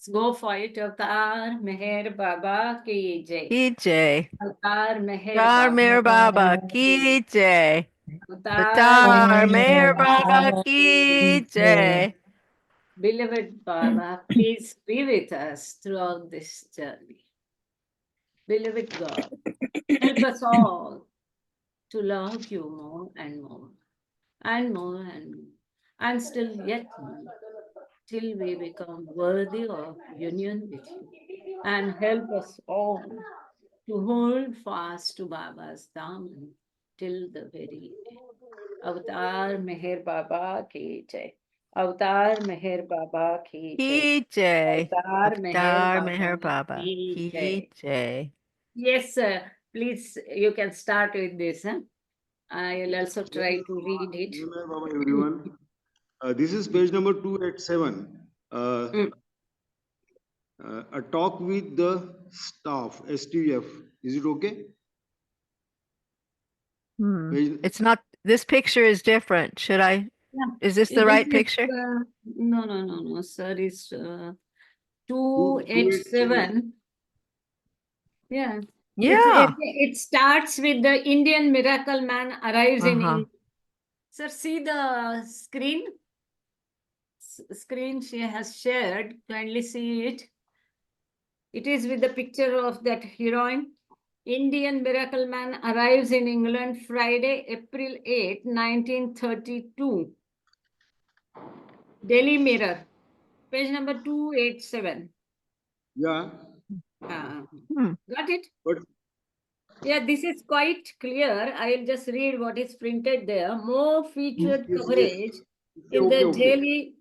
Let's go for it. Avatar Meher Baba ki jai. Jai. Avatar Meher Atar Baba. Meher Baba ki jai. Avatar Atar Meher Meher Baba Baba ki ki jai. Beloved Baba, please be with us throughout this journey. Beloved God, help us all to love you more and more, and more and more, and still yet more, till we become worthy of union with you. And help us all to hold fast to Baba's Daman till the very end. Avatar Meher Baba ki jai. Avatar Meher Baba ki jai. Ki jai. Avatar Meher Atar Baba Meher Baba ki ki jai. jai. Yes, sir. Please, you can start with this. Huh? I will also try to read it. Namaste Baba everyone. This is page number 287. Mm. A talk with the staff, STF. Is it okay? Page, It's not, this picture is different. Should I, Yeah. is this the This right is, picture? no, sir. It's 287. 287. Yeah. Yeah. It starts with the Indian miracle man arrives in Uh-huh. India. Sir, see the screen? Screen she has shared. Kindly see it. It is with the picture of that heroine. Indian miracle man arrives in England Friday, April 8, 1932. Daily Mirror, page number 287. Yeah. Got it? But Yeah, this is quite clear. I'll just read what is printed there. More featured yes, yes. coverage in Okay, the okay.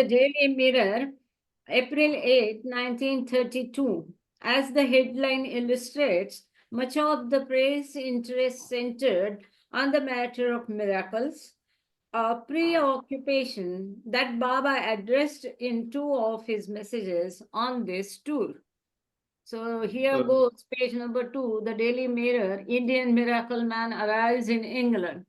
Daily Mirror, April 8, 1932. As the headline illustrates, much of the press interest centered on the matter of miracles, a preoccupation that Baba addressed in two of his messages on this tour. So here Uh, goes page number 2, the Daily Mirror. Indian miracle man arrives in England.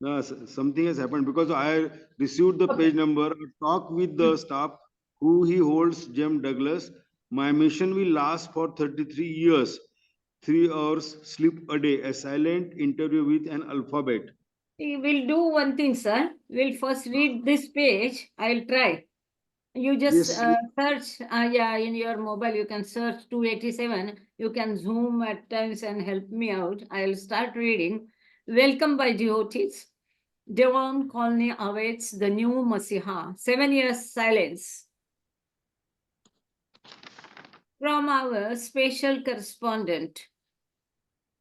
no, something has happened because I received the Okay. page number. A talk with the staff, who he holds, Jim Douglas. My mission will last for 33 years. 3 hours sleep a day. A silent interview with an alphabet. We'll do one thing, sir. We'll first read this page. I'll try. You just Yes. search, in your mobile, you can search 287. You can zoom at times and help me out. I'll start reading. Welcome by devotees. Devon Colony awaits the new Masiha. 7 years silence. From our special correspondent,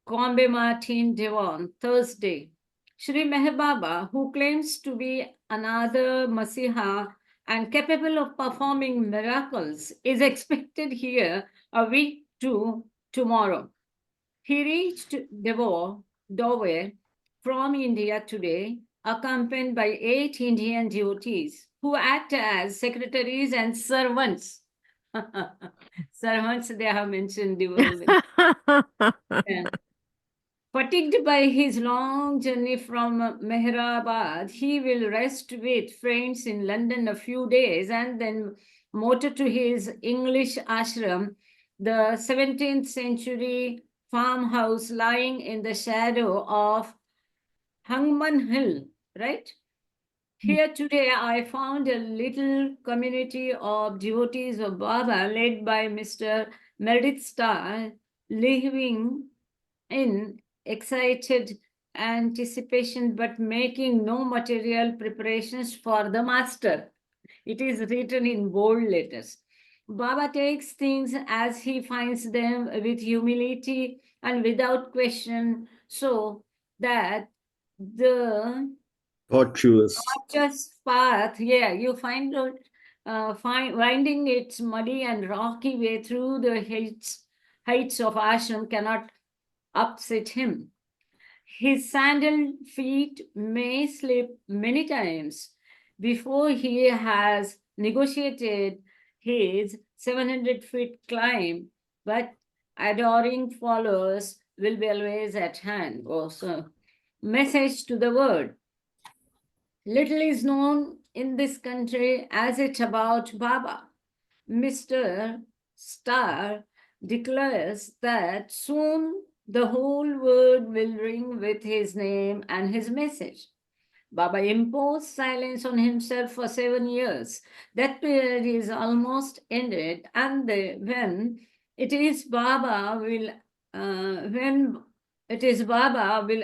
Combe Martin Devon, Thursday. Shri Meher Baba, who claims to be another Masiha and capable of performing miracles, is expected here a week to tomorrow. He reached Dover from India today, accompanied by 8 Indian devotees who act as secretaries and servants. Servants, they have mentioned. Yeah. Fatigued by his long journey from Meherabad, he will rest with friends in London a few days and then motor to his English ashram, the 17th century farmhouse lying in the shadow of Hangman Hill, right? Here today, I found a little community of devotees of Baba led by Mr. Meredith Starr living in excited anticipation but making no material preparations for the master. It is written in bold letters. Baba takes things as he finds them with humility and without question, so that the Tortuous. just path, yeah, you find out, winding its muddy and rocky way through the heights of ashram cannot upset him. His sandaled feet may slip many times before he has negotiated his 700-foot climb, but adoring followers will be always at hand. Also, message to the world. Little is known in this country as it about Baba. Mr. Star declares that soon the whole world will ring with his name and his message. Baba imposed silence on himself for 7 years. That period is almost ended, and when it is Baba will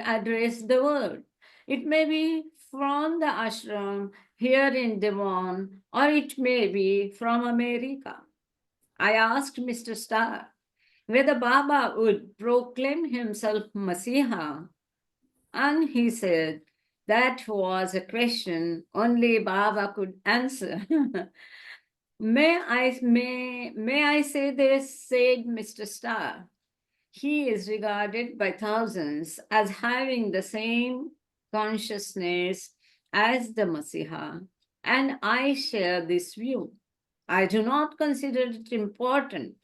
address the world. It may be from the ashram here in Devon, or it may be from America. I asked Mr. Starr whether Baba would proclaim himself Masiha, and he said that was a question only Baba could answer. May I say this, said Mr. Starr. He is regarded by thousands as having the same consciousness as the Masiha, and I share this view. I do not consider it important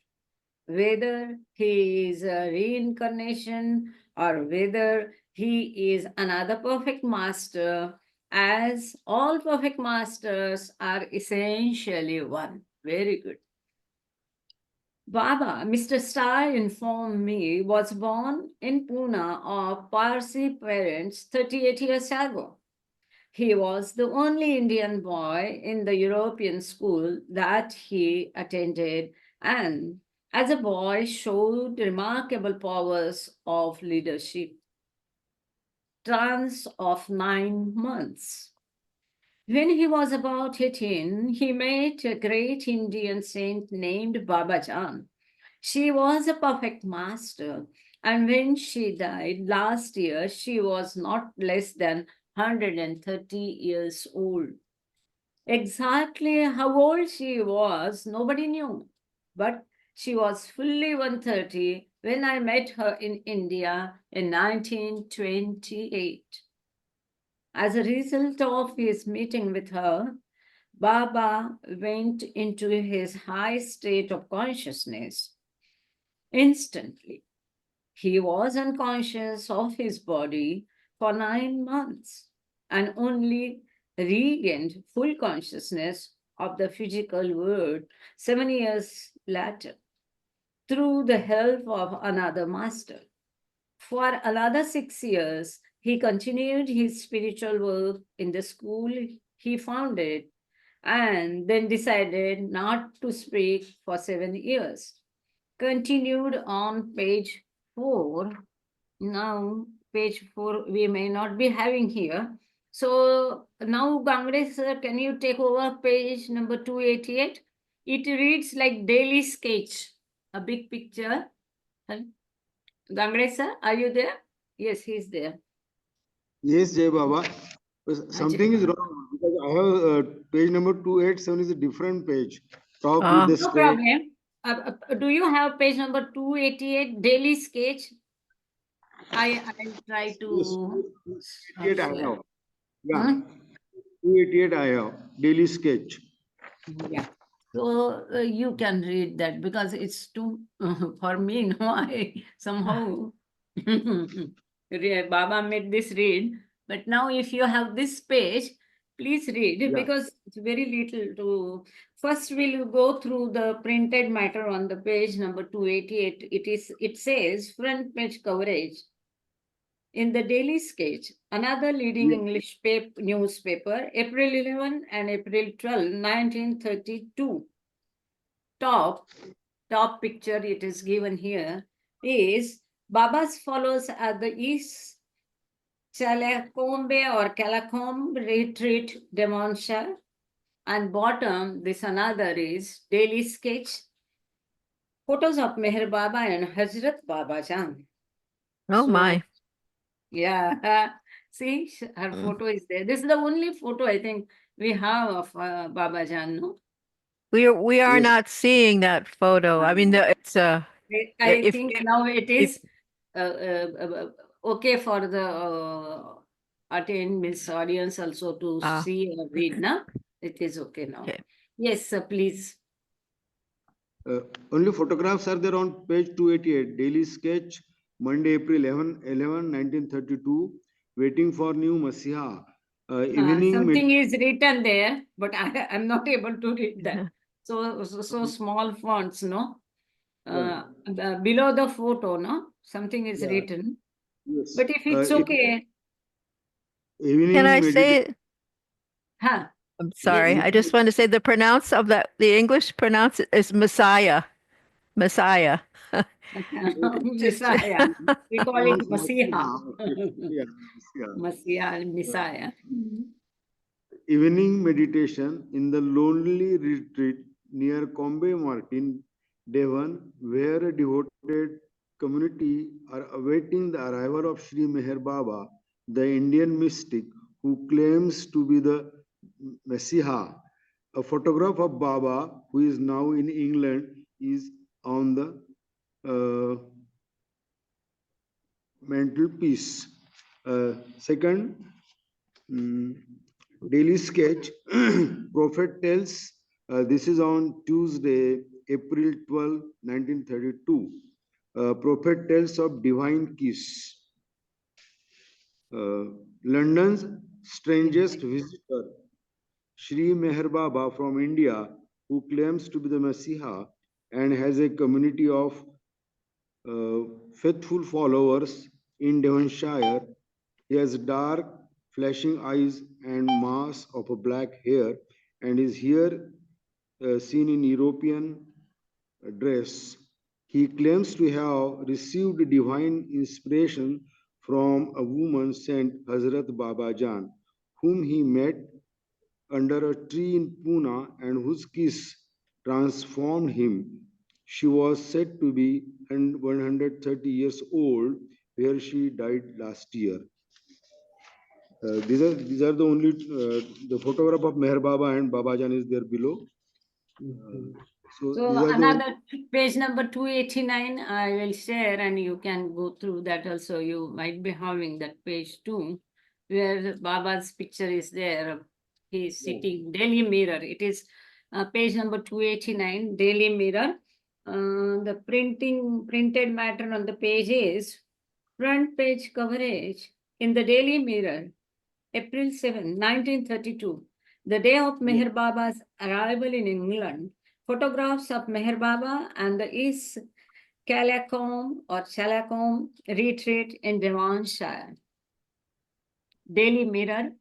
whether he is a reincarnation or whether he is another perfect master, as all perfect masters are essentially one. Very good. Baba, Mr. Starr informed me, was born in Pune of Parsi parents 38 years ago. He was the only Indian boy in the European school that he attended, and as a boy showed remarkable powers of leadership. Trance of 9 months. When he was about 18, he met a great Indian saint named Babajan. She was a perfect master, and when she died last year, she was not less than 130 years old. Exactly how old she was, nobody knew, but she was fully 130 when I met her in India in 1928. As a result of his meeting with her, Baba went into his high state of consciousness. Instantly, he was unconscious of his body for 9 months and only regained full consciousness of the physical world 7 years later through the help of another master. For another 6 years, he continued his spiritual work in the school he founded and then decided not to speak for 7 years. Continued on page 4. Now, page 4 we may not be having here. So now, Gangre sir, can you take over page number 288? It reads like daily sketch, a big picture. Gangre sir, are you there? Yes, he's there. Yes, Jai Baba. Something is wrong because I have page number 287 is a different page. Talk with the No state. problem. Do you have page number 288, daily sketch? I'll try to. Yes, 288 I share. have. Yeah, Huh? 288 I have. Daily sketch. Yeah. So you can read that because it's too for me. No, I somehow Baba made this read. But now, if you have this page, please read Yeah. because it's very little to. First, we'll go through the printed matter on the page number 288. It says front page coverage. In the Daily Sketch, another leading Yes. English newspaper, April 11 and April 12, 1932. Top picture it is given here is Baba's followers at the East Chalakombe or Kalacombe retreat, Devonshire, and bottom this another is Daily Sketch. Photos of Meher Baba and Hazrat Baba Jan. Oh So, my. yeah, see, her photo is there. This is the only photo I think we have of Baba Jan, no? We are Yes. not seeing that photo. I mean, it's I if think now it if is okay for the Miss audience also to see or read, na? It is okay now. okay. Yes, please. Only photographs are there on page 288. Daily sketch, Monday, April 11, 1932. Waiting for new Masiha. Evening. Something is written there, but I'm not able to read that. So small fonts, no? Below the photo, no? Something is Yeah. written. Yes. But if it's okay, Evening Can I meditation. say it? huh? I'm sorry. Yes. I just want to say the pronounce of the English pronounce it is Messiah. Messiah. Messiah. We call it Messiah. Yeah, yeah. Messiah, Messiah. Evening meditation in the lonely retreat near Combe Martin, Devon, where a devoted community are awaiting the arrival of Sri Meher Baba, the Indian mystic who claims to be the Messiah. A photograph of Baba, who is now in England, is on the uh, mantelpiece. Second, daily sketch. Prophet tells, this is on Tuesday, April 12, 1932. Prophet tells of divine kiss. London's strangest visitor, Sri Meher Baba from India, who claims to be the Messiah and has a community of faithful followers in Devonshire. He has dark, flashing eyes and mass of black hair and is here seen in European dress. He claims to have received divine inspiration from a woman sent Hazrat Baba Jan, whom he met under a tree in Pune and whose kiss transformed him. She was said to be 130 years old, where she died last year. These are the only the photograph of Meher Baba and Babajan is there below. So So these are the another page number 289, I will share and you can go through that also. You might be having that page too, where Baba's picture is there. He is sitting, Daily Mirror. It is page number 289, Daily Mirror. The printed matter on the page is front page coverage in the Daily Mirror, April 7, 1932, the day of Meher Baba's arrival in England. Photographs of Meher Baba and the East Chalacombe retreat in Devonshire. Daily Mirror,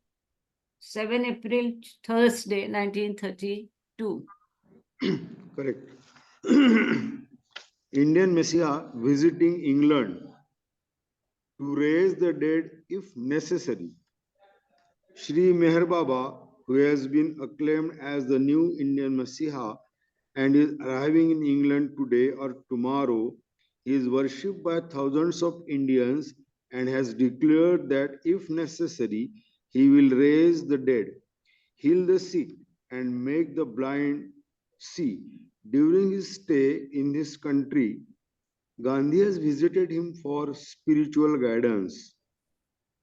7 April, Thursday, 1932. correct. Indian Messiah visiting England to raise the dead if necessary. Sri Meher Baba, who has been acclaimed as the new Indian Messiah and is arriving in England today or tomorrow, he is worshipped by thousands of Indians and has declared that if necessary, he will raise the dead, heal the sick, and make the blind see. During his stay in this country, Gandhi has visited him for spiritual guidance.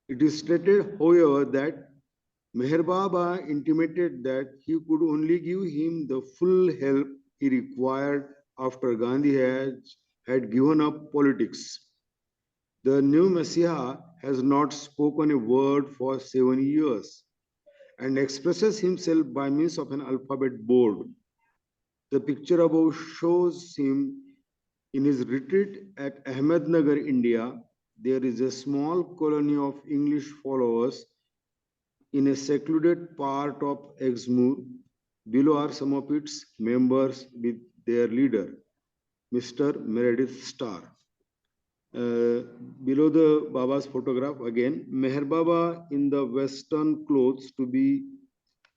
It is stated, however, that Meher Baba intimated that he could only give him the full help he required after Gandhi had given up politics. The new Messiah has not spoken a word for 7 years and expresses himself by means of an alphabet board. The picture above shows him in his retreat at Ahmednagar, India. There is a small colony of English followers in a secluded part of Exmoor. Below are some of its members with their leader, Mr. Meredith Starr. Below the Baba's photograph again, Meher Baba in the Western clothes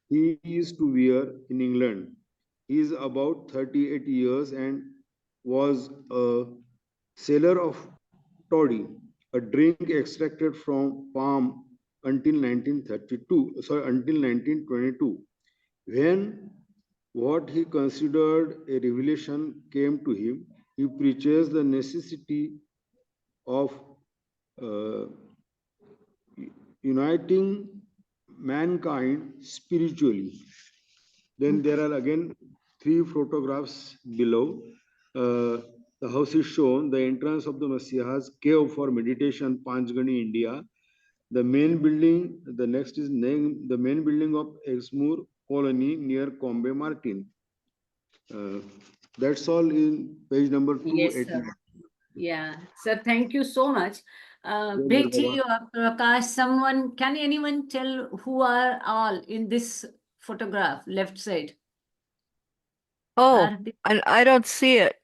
he is to wear in England. He is about 38 years and was a seller of toddy, a drink extracted from palm until 1922. When what he considered a revelation came to him, he preaches the necessity of uh, uniting mankind spiritually. Then there are again 3 photographs below. The house is shown, the entrance of the Messiah's cave for meditation, Panchgani, India. The main building, the next is name, the main building of Exmoor colony near Combe Martin. Uh, that's all in page number Yes, sir. 289. Yeah. Sir, thank you so much. Jai Betty Baba. or Prakash, can anyone tell who are all in this photograph, left side? Oh, Are they- I don't see it.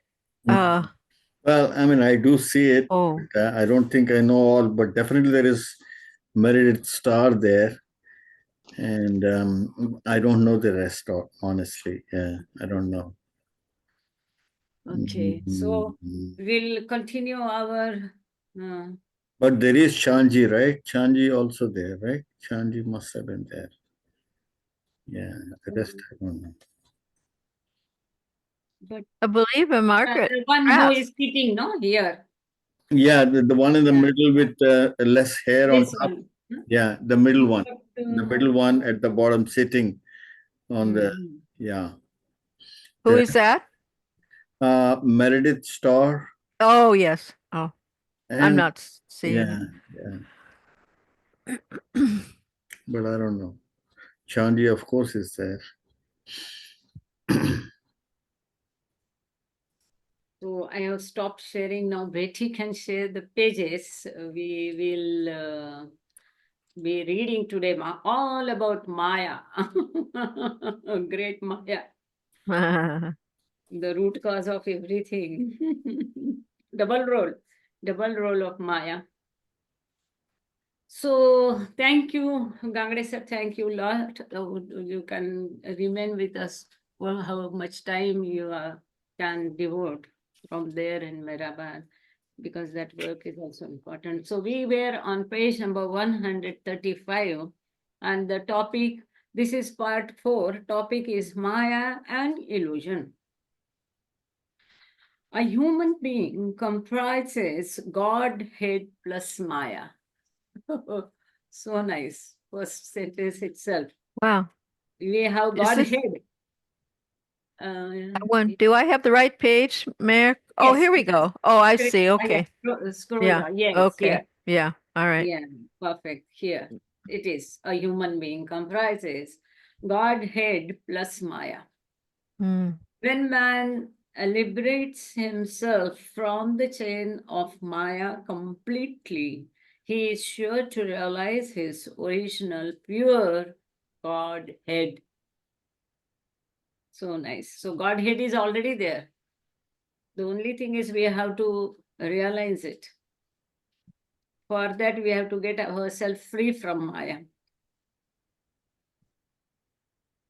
Well, I mean, I do see it. Oh, But, I don't think I know all, but definitely there is Meredith Star there. And I don't know the rest, honestly. Yeah, I don't know. Okay, so Mhm. we'll continue our uh, But there is Chanji, right? Chanji also there, right? Chanji must have been there. Yeah, the rest I don't know. but I believe in Margaret. the one who Graff. is sitting, no, here. Yeah, the one in the Yeah. middle with less hair on This top. one. Huh? Yeah, the middle one. But, The middle one at the bottom sitting on the, mhm. yeah. Who The, is that? Meredith Starr Oh, yes. Oh, I'm and not seeing yeah, yeah, it. but I don't know. Chanji, of course, is there. So I have stopped sharing now. Betty can share the pages. We will be reading today all about Maya. Great Maya, the root cause of everything. Double role of Maya. So thank you, Gangade sir. Thank you a lot. You can remain with us for how much time you can devote from there in Meherabad, because that work is also important. So we were on page number 135, and the topic, this is part 4, topic is Maya and illusion. A human being comprises Godhead plus Maya. So nice. First sentence itself. Wow. We have Is this Godhead. that one? Do I have the right page, Mayor? Oh, Yes, here we it is. go. Oh, I Correct. see. Yeah, Okay. scroll Yeah. down. Yes, Okay. here. Yeah. All right. Yeah, perfect. Here it is. A human being comprises Godhead plus Maya. Mm. When man liberates himself from the chain of Maya completely, he is sure to realize his original pure Godhead. So nice. So Godhead is already there. The only thing is we have to realize it. For that, we have to get ourselves free from Maya.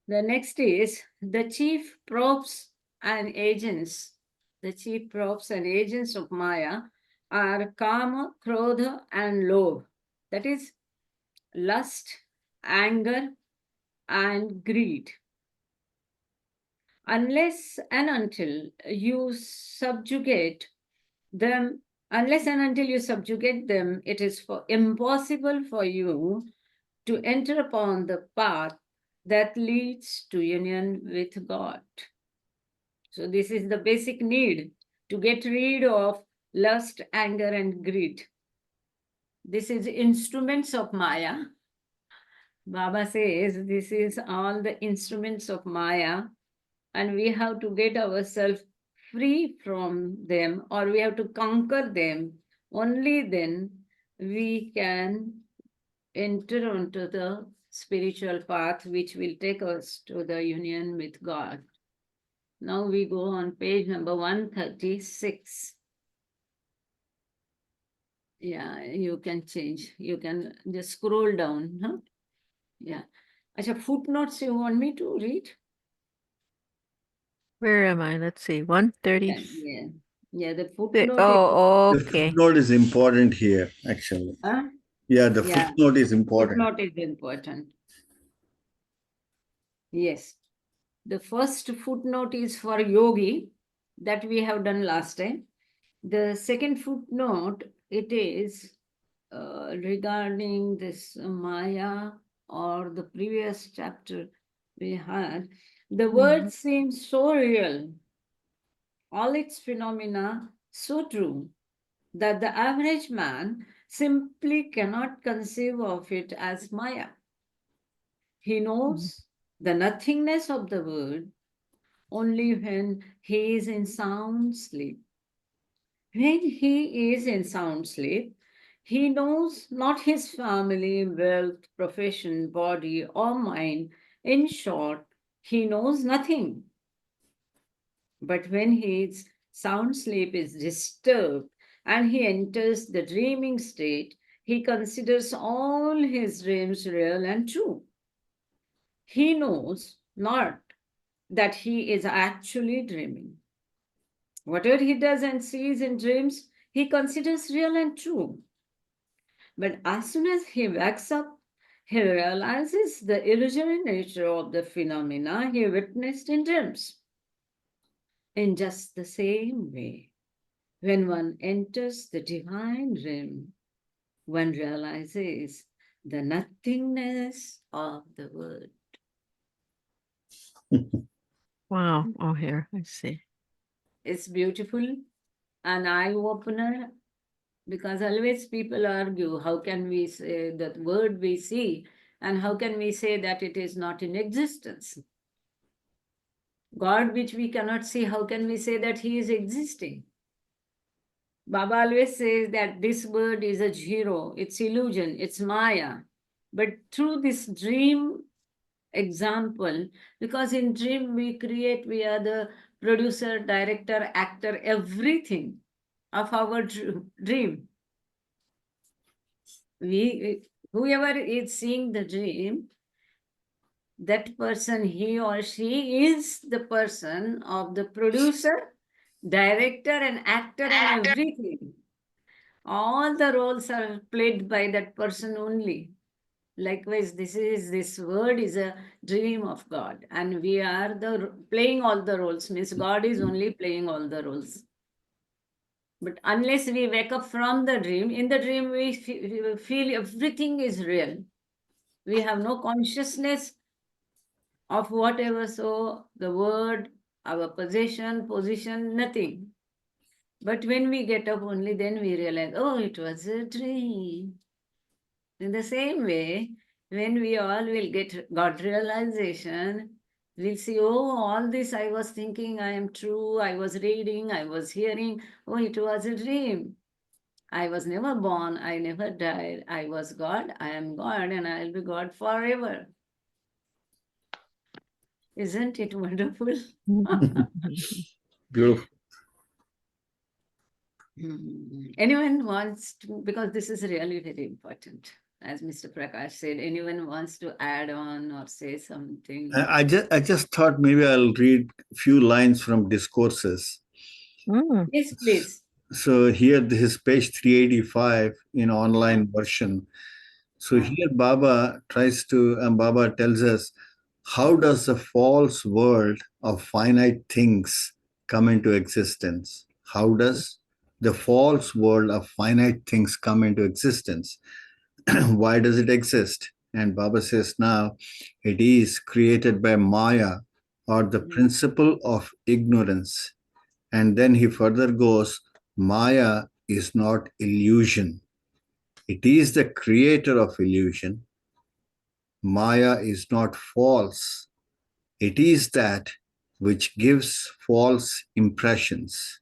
The next is the chief props and agents. The chief props and agents of Maya are Kama, Krodha, and Lobh. That is lust, anger, and greed. Unless and until you subjugate them, unless and until you subjugate them, it is impossible for you to enter upon the path that leads to union with God. So this is the basic need, to get rid of lust, anger, and greed. This is instruments of Maya. Baba says this is all the instruments of Maya, and we have to get ourselves free from them, or we have to conquer them. Only then we can enter onto the spiritual path which will take us to the union with God. Now we go on page number 136. Yeah, you can change. You can just scroll down. Huh? Yeah. Acha, footnotes you want me to read? Where am I? Let's see. 130. Yeah. Yeah, the footnote is. Oh, The okay. footnote is important here, actually. Huh? Yeah, the Yeah. footnote is important. Footnote is important. Yes. The first footnote is for yogi that we have done last time. The second footnote, it is regarding this Maya, or the previous chapter we had. The word seems so real, all its phenomena so true, that the average man simply cannot conceive of it as Maya. He knows the nothingness of the word only when he is in sound sleep. When he is in sound sleep, he knows not his family, wealth, profession, body, or mind. In short, he knows nothing. But when his sound sleep is disturbed and he enters the dreaming state, he considers all his dreams real and true. He knows not that he is actually dreaming. Whatever he does and sees in dreams, he considers real and true. But as soon as he wakes up, he realizes the illusory nature of the phenomena he witnessed in dreams. In just the same way, when one enters the divine realm, one realizes the nothingness of the world. Wow. Oh, here, I see. It's beautiful, an eye opener, because always people argue how can we say that word we see and how can we say that it is not in existence? God, which we cannot see, how can we say that he is existing? Baba always says that this word is a zero, it's illusion, it's Maya. But through this dream example, because in dream we create, we are the producer, director, actor, everything of our dream. Whoever is seeing the dream, that person, he or she is the person of the producer, director, and actor, and everything. All the roles are played by that person only. Likewise, this word is a dream of God, and we are the playing all the roles. Means God is only playing all the roles. But unless we wake up from the dream, in the dream we feel everything is real. We have no consciousness of whatever. So the word, our possession, position, nothing. But when we get up, only then we realize, oh, it was a dream. In the same way, when we all will get God realization, we'll see, oh, all this I was thinking, I am true, I was reading, I was hearing, oh, it was a dream. I was never born, I never died, I was God, I am God, and I'll be God forever. Isn't it wonderful? Beautiful. Anyone wants to, because this is really very important. As Mr. Prakash said, anyone wants to add on or say something? I just thought maybe I'll read a few lines from discourses. Mm. Yes, please. So here this is page 385 in online version. So here Baba Baba tells us, how does the false world of finite things come into existence? How does the false world of finite things come into existence? Why does it exist? And Baba says now, it is created by Maya, or the principle of ignorance. And then he further goes, Maya is not illusion. It is the creator of illusion. Maya is not false. It is that which gives false impressions.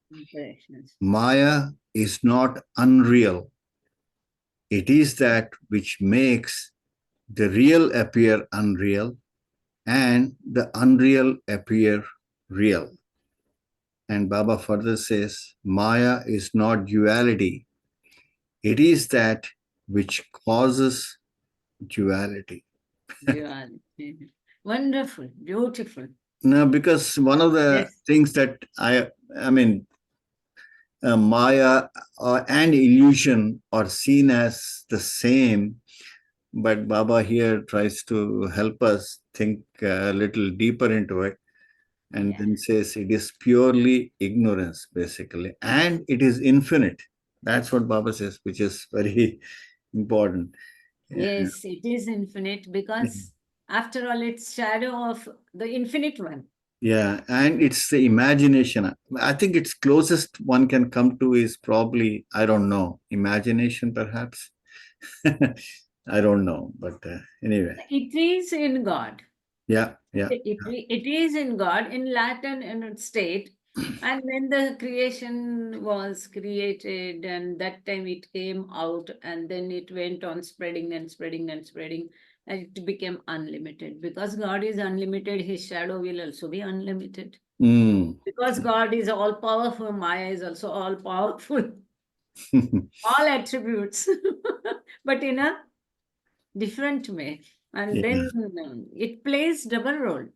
Maya is not unreal. It is that which makes the real appear unreal and the unreal appear real. And Baba further says, Maya is not duality. It is that which causes duality. Duality. Wonderful, beautiful. Now, because one of the things that Maya and illusion are seen as the same, but Baba here tries to help us think a little deeper into it, and then says it is purely ignorance, basically, and it is infinite. That's what Baba says, which is very important. Yes, it is infinite because after all, it's shadow of the infinite one. Yeah, and it's the imagination. I think its closest one can come to is probably, I don't know, imagination perhaps. I don't know, but anyway. It is in God. Yeah, yeah. It is in God, in Latin in its state. And when the creation was created, and that time it came out, and then it went on spreading and spreading and spreading, and it became unlimited. Because God is unlimited, his shadow will also be unlimited. Mm. Because God is all powerful, Maya is also all powerful. All attributes, but in a different way. And Yeah. then it plays double role.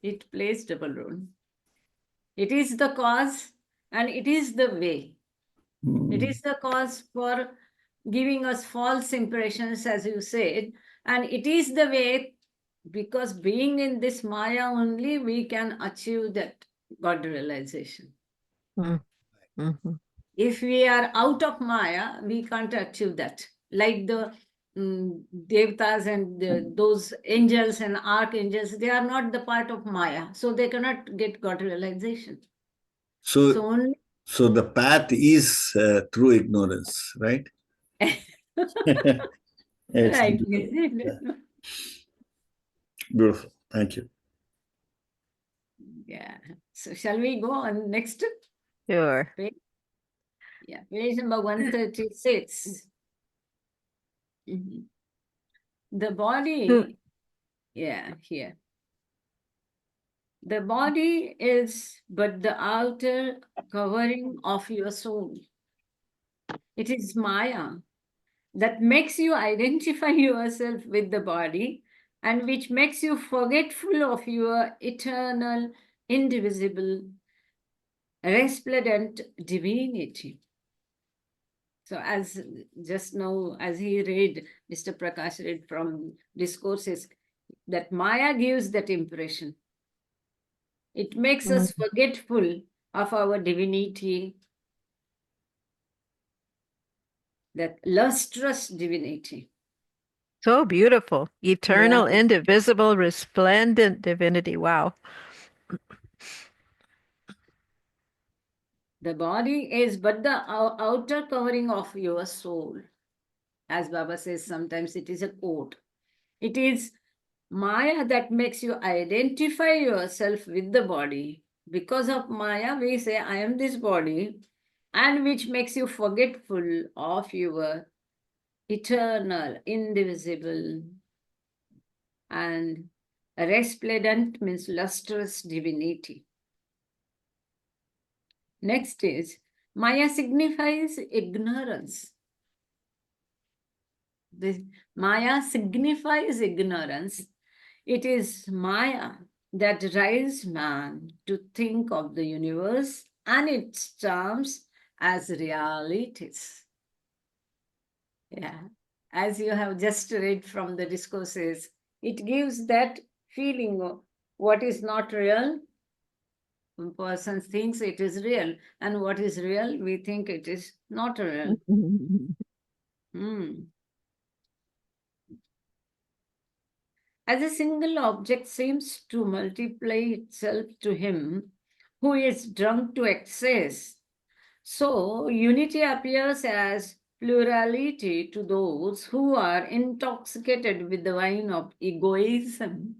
It plays double role. It is the cause and it is the way. It Mm. is the cause for giving us false impressions, as you said, and it is the way, because being in this Maya only, we can achieve that God realization. Mm. Mhm. If we are out of Maya, we can't achieve that. Like the Devatas and those angels and archangels, they are not the part of Maya, so they cannot get God realization. So So, only so the path is through ignorance, right? It's right. beautiful. Thank you. Yeah. So shall we go on next Sure. page? Yeah, page number 136. Mhm. The body, yeah, here. The body is but the outer covering of your soul. It is Maya that makes you identify yourself with the body and which makes you forgetful of your eternal, indivisible, resplendent divinity. So as just now, as he read, Mr. Prakash read from discourses, that Maya gives that impression. It makes us forgetful of our divinity, that lustrous divinity. So beautiful. Eternal, Yeah. indivisible, resplendent divinity. Wow. The body is but the outer covering of your soul. As Baba says, sometimes it is a coat. It is Maya that makes you identify yourself with the body. Because of Maya, we say, I am this body, and which makes you forgetful of your eternal, indivisible, and resplendent means lustrous divinity. Next is Maya signifies ignorance. This Maya signifies ignorance. It is Maya that drives man to think of the universe and its charms as realities. Yeah. As you have just read from the discourses, it gives that feeling of what is not real. One person thinks it is real, and what is real, we think it is not real. Hmm. As a single object seems to multiply itself to him who is drunk to excess, so unity appears as plurality to those who are intoxicated with the wine of egoism.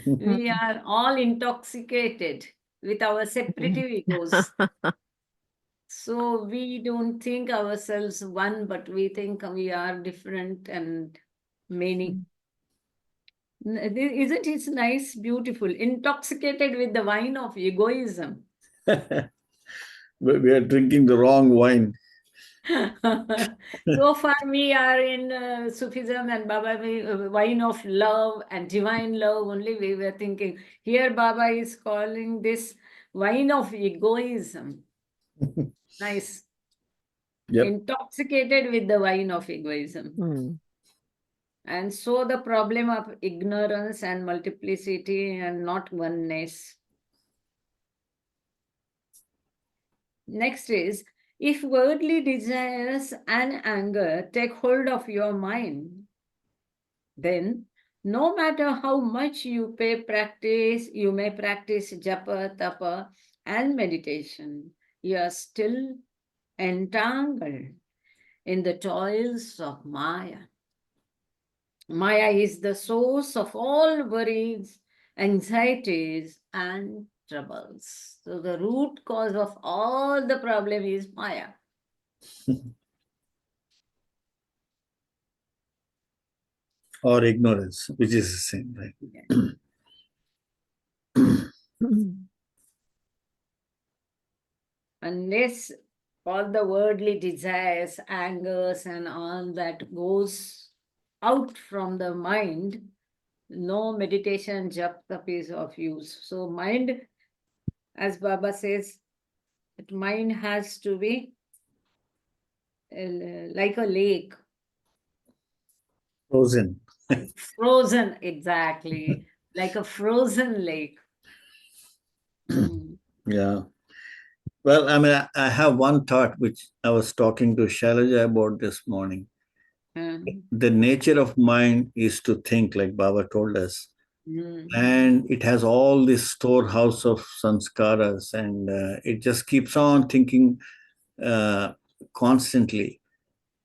We are all intoxicated with our separative egos. So we don't think ourselves one, but we think we are different and many. Isn't it nice, beautiful, intoxicated with the wine of egoism? We are drinking the wrong wine. So far, we are in Sufism and Baba, wine of love and divine love only. We were thinking. Here, Baba is calling this wine of egoism. Nice. Yep. Intoxicated with the wine of egoism. Hmm. And so the problem of ignorance and multiplicity and not oneness. Next is, if worldly desires and anger take hold of your mind, then no matter how much you may practice japa, tapa, and meditation, you are still entangled in the toils of Maya. Maya is the source of all worries, anxieties, and troubles. So the root cause of all the problem is Maya. Or ignorance, which is the same, right? Unless all the worldly desires, angers, and all that goes out from the mind, no meditation, jap, tap is of use. So mind, as Baba says, that mind has to be like a lake, Frozen. frozen, exactly, like a frozen lake. Mm. Yeah. Well, I mean, I have one thought which I was talking to Shailaja about this morning. Mm. The nature of mind is to think, like Baba told us, Mm. and it has all this storehouse of sanskaras, and it just keeps on thinking uh, constantly.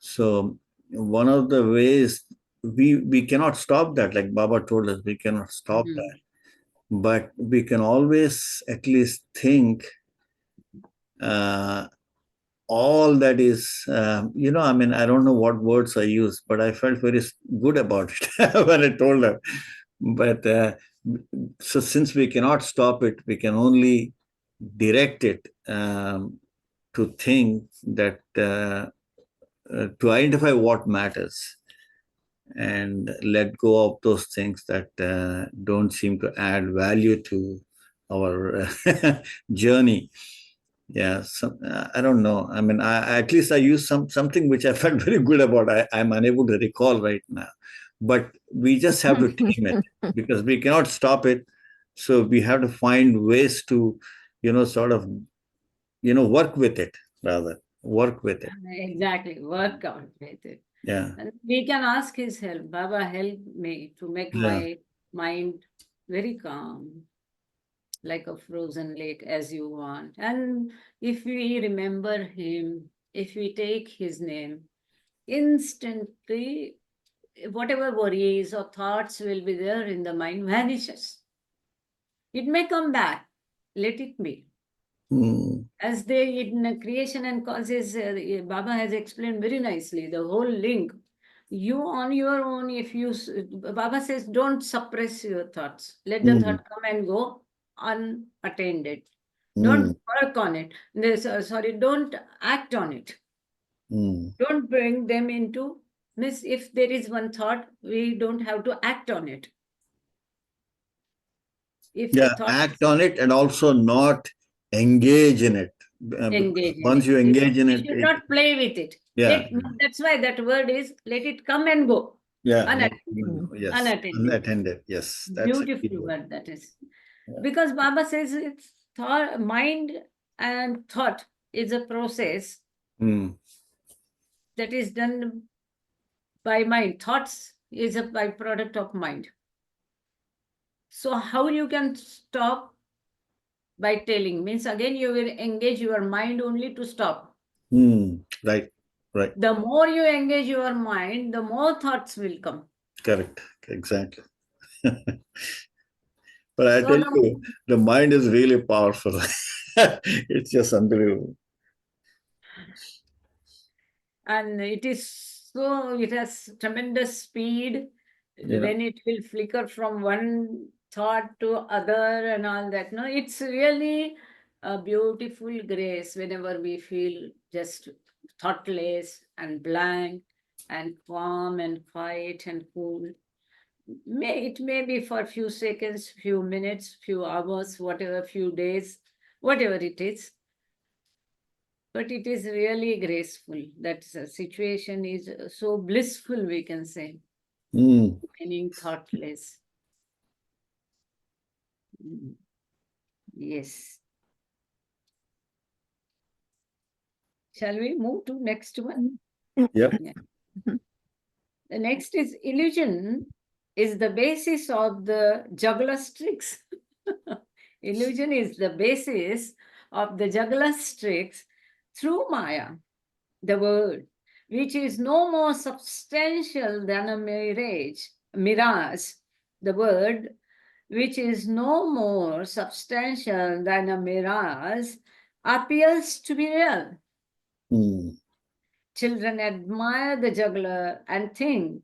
So, one of the ways we cannot stop that, like Baba told us, we cannot stop Mm. that, but we can always at least think uh, all that is, I mean, I don't know what words I use, but I felt very good about it when I told her. But so since we cannot stop it, we can only direct it to think that to identify what matters and let go of those things that don't seem to add value to our journey. Yeah, I don't know. I mean, at least I used something which I felt very good about. I'm unable to recall right now, but we just have to tame it because we cannot stop it. So we have to find ways to, sort of, work with it rather. Work with it. Exactly, work out with it. Yeah. And we can ask his help. Baba, help me to make Yeah. my mind very calm, like a frozen lake, as you want. And if we remember him, if we take his name, instantly, whatever worries or thoughts will be there in the mind vanishes. It may come back. Let it be. Mm. As they in creation and causes, Baba has explained very nicely the whole link. You on your own, if you, Baba says, don't suppress your thoughts. Let the Mm. thought come and go unattended. Mm. Don't work on it. Sorry, don't act on it. Mm. Don't bring them into, miss, if there is one thought, we don't have to act on it. If the Yeah, thought act on it and also not engage in it. Because engage in once it. you engage in We it, should not play with it. yeah, That's why that word is let it come and go. yeah, Unattended. yes, Unattended. unattended. Yes, that's a key Beautiful word. word that is. Yeah. Because Baba says it's thought, mind and thought is a process Mm. that is done by mind. Thoughts is a byproduct of mind. So how you can stop by telling means again you will engage your mind only to stop. Mm. Right, right, The more you engage your mind, the more thoughts will come. correct, exactly. But I So tell the you, the mind is really powerful. It's just unbelievable. and it is so it has tremendous speed Yeah. when it will flicker from one thought to other and all that. No, it's really a beautiful grace whenever we feel just thoughtless and blank and calm and quiet and cool. It may be for a few seconds, few minutes, few hours, whatever, few days, whatever it is. But it is really graceful. That situation is so blissful, we can say, Mm. meaning thoughtless. Yes. Shall we move to next one? Yep. Yeah. The next is illusion is the basis of the juggler's tricks. Illusion is the basis of the juggler's tricks through Maya, the word. which is no more substantial than a mirage, the word which is no more substantial than a mirage, appears to be real. Hmm. Children admire the juggler and think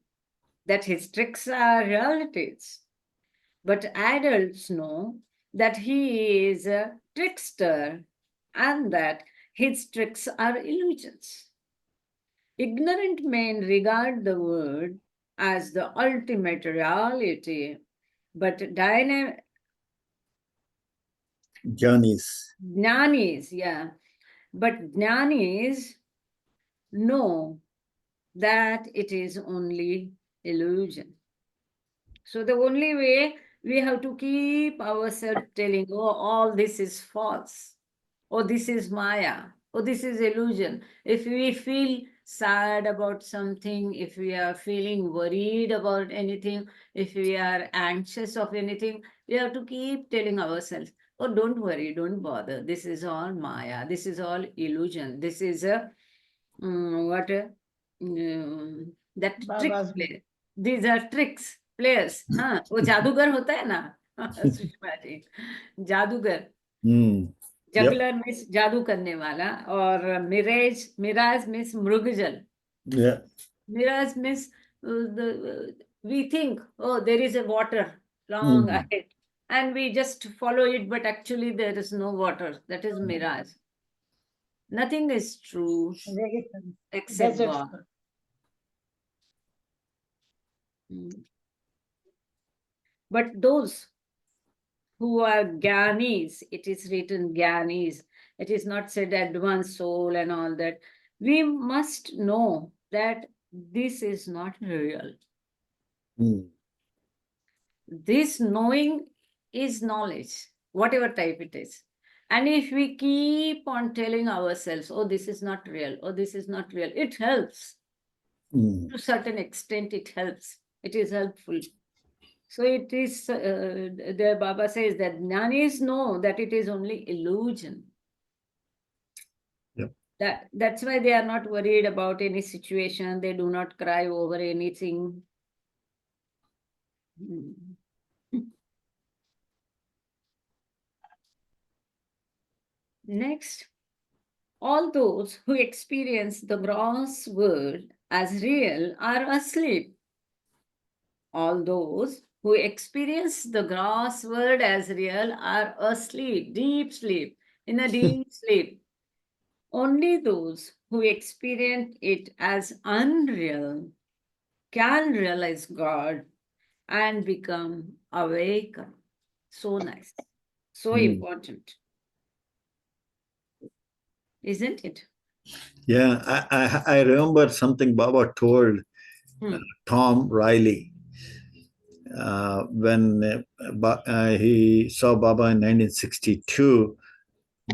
that his tricks are realities. But adults know that he is a trickster and that his tricks are illusions. Ignorant men regard the world as the ultimate reality, but Journeys. jnanis know that it is only illusion. So the only way we have to keep ourselves telling, oh, all this is false. Oh, this is Maya. Oh, this is illusion. If we feel sad about something, if we are feeling worried about anything, if we are anxious of anything, we have to keep telling ourselves, oh, don't worry, don't bother. This is all Maya. This is all illusion. This is a, that trick Baba's play. These are tricks, players. हाँ, वो जादूगर होता है ना सुषमा जी, जादूगर. Hmm. Yep. Juggler means जादू करने वाला, और मिराज मीन्स मृगजल. Yeah. Mirage means we think, oh, there is a water long Hmm. ahead, and we just follow it, but actually there is no water. That is mirage. Nothing is true except Deserts. God. But those who are Gyanis, it is written Gyanis, it is not said advanced soul and all that. We must know that this is not real. Hmm. This knowing is knowledge, whatever type it is. And if we keep on telling ourselves, oh, this is not real, oh, this is not real, it helps. Hmm. To a certain extent, it helps. It is helpful. So it is, the Baba says that jnanis know that it is only illusion. Yep. That's why they are not worried about any situation. They do not cry over anything. Next, all those who experience the gross world as real are asleep. All those who experience the gross world as real are asleep, deep sleep, in a deep sleep. Only those who experience it as unreal can realize God and become awakened. So nice, so important, isn't it? Yeah. I remember something Baba told Tom Riley when he saw Baba in 1962.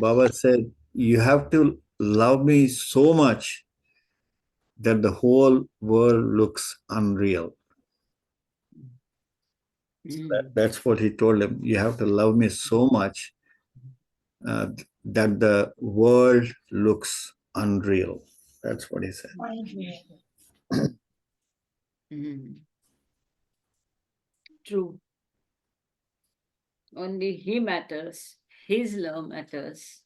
Baba said, "You have to love me so much that the whole world looks unreal." That's what he told him. You have to love me so much that the world looks unreal. That's what he said. True. Only He matters. His love matters.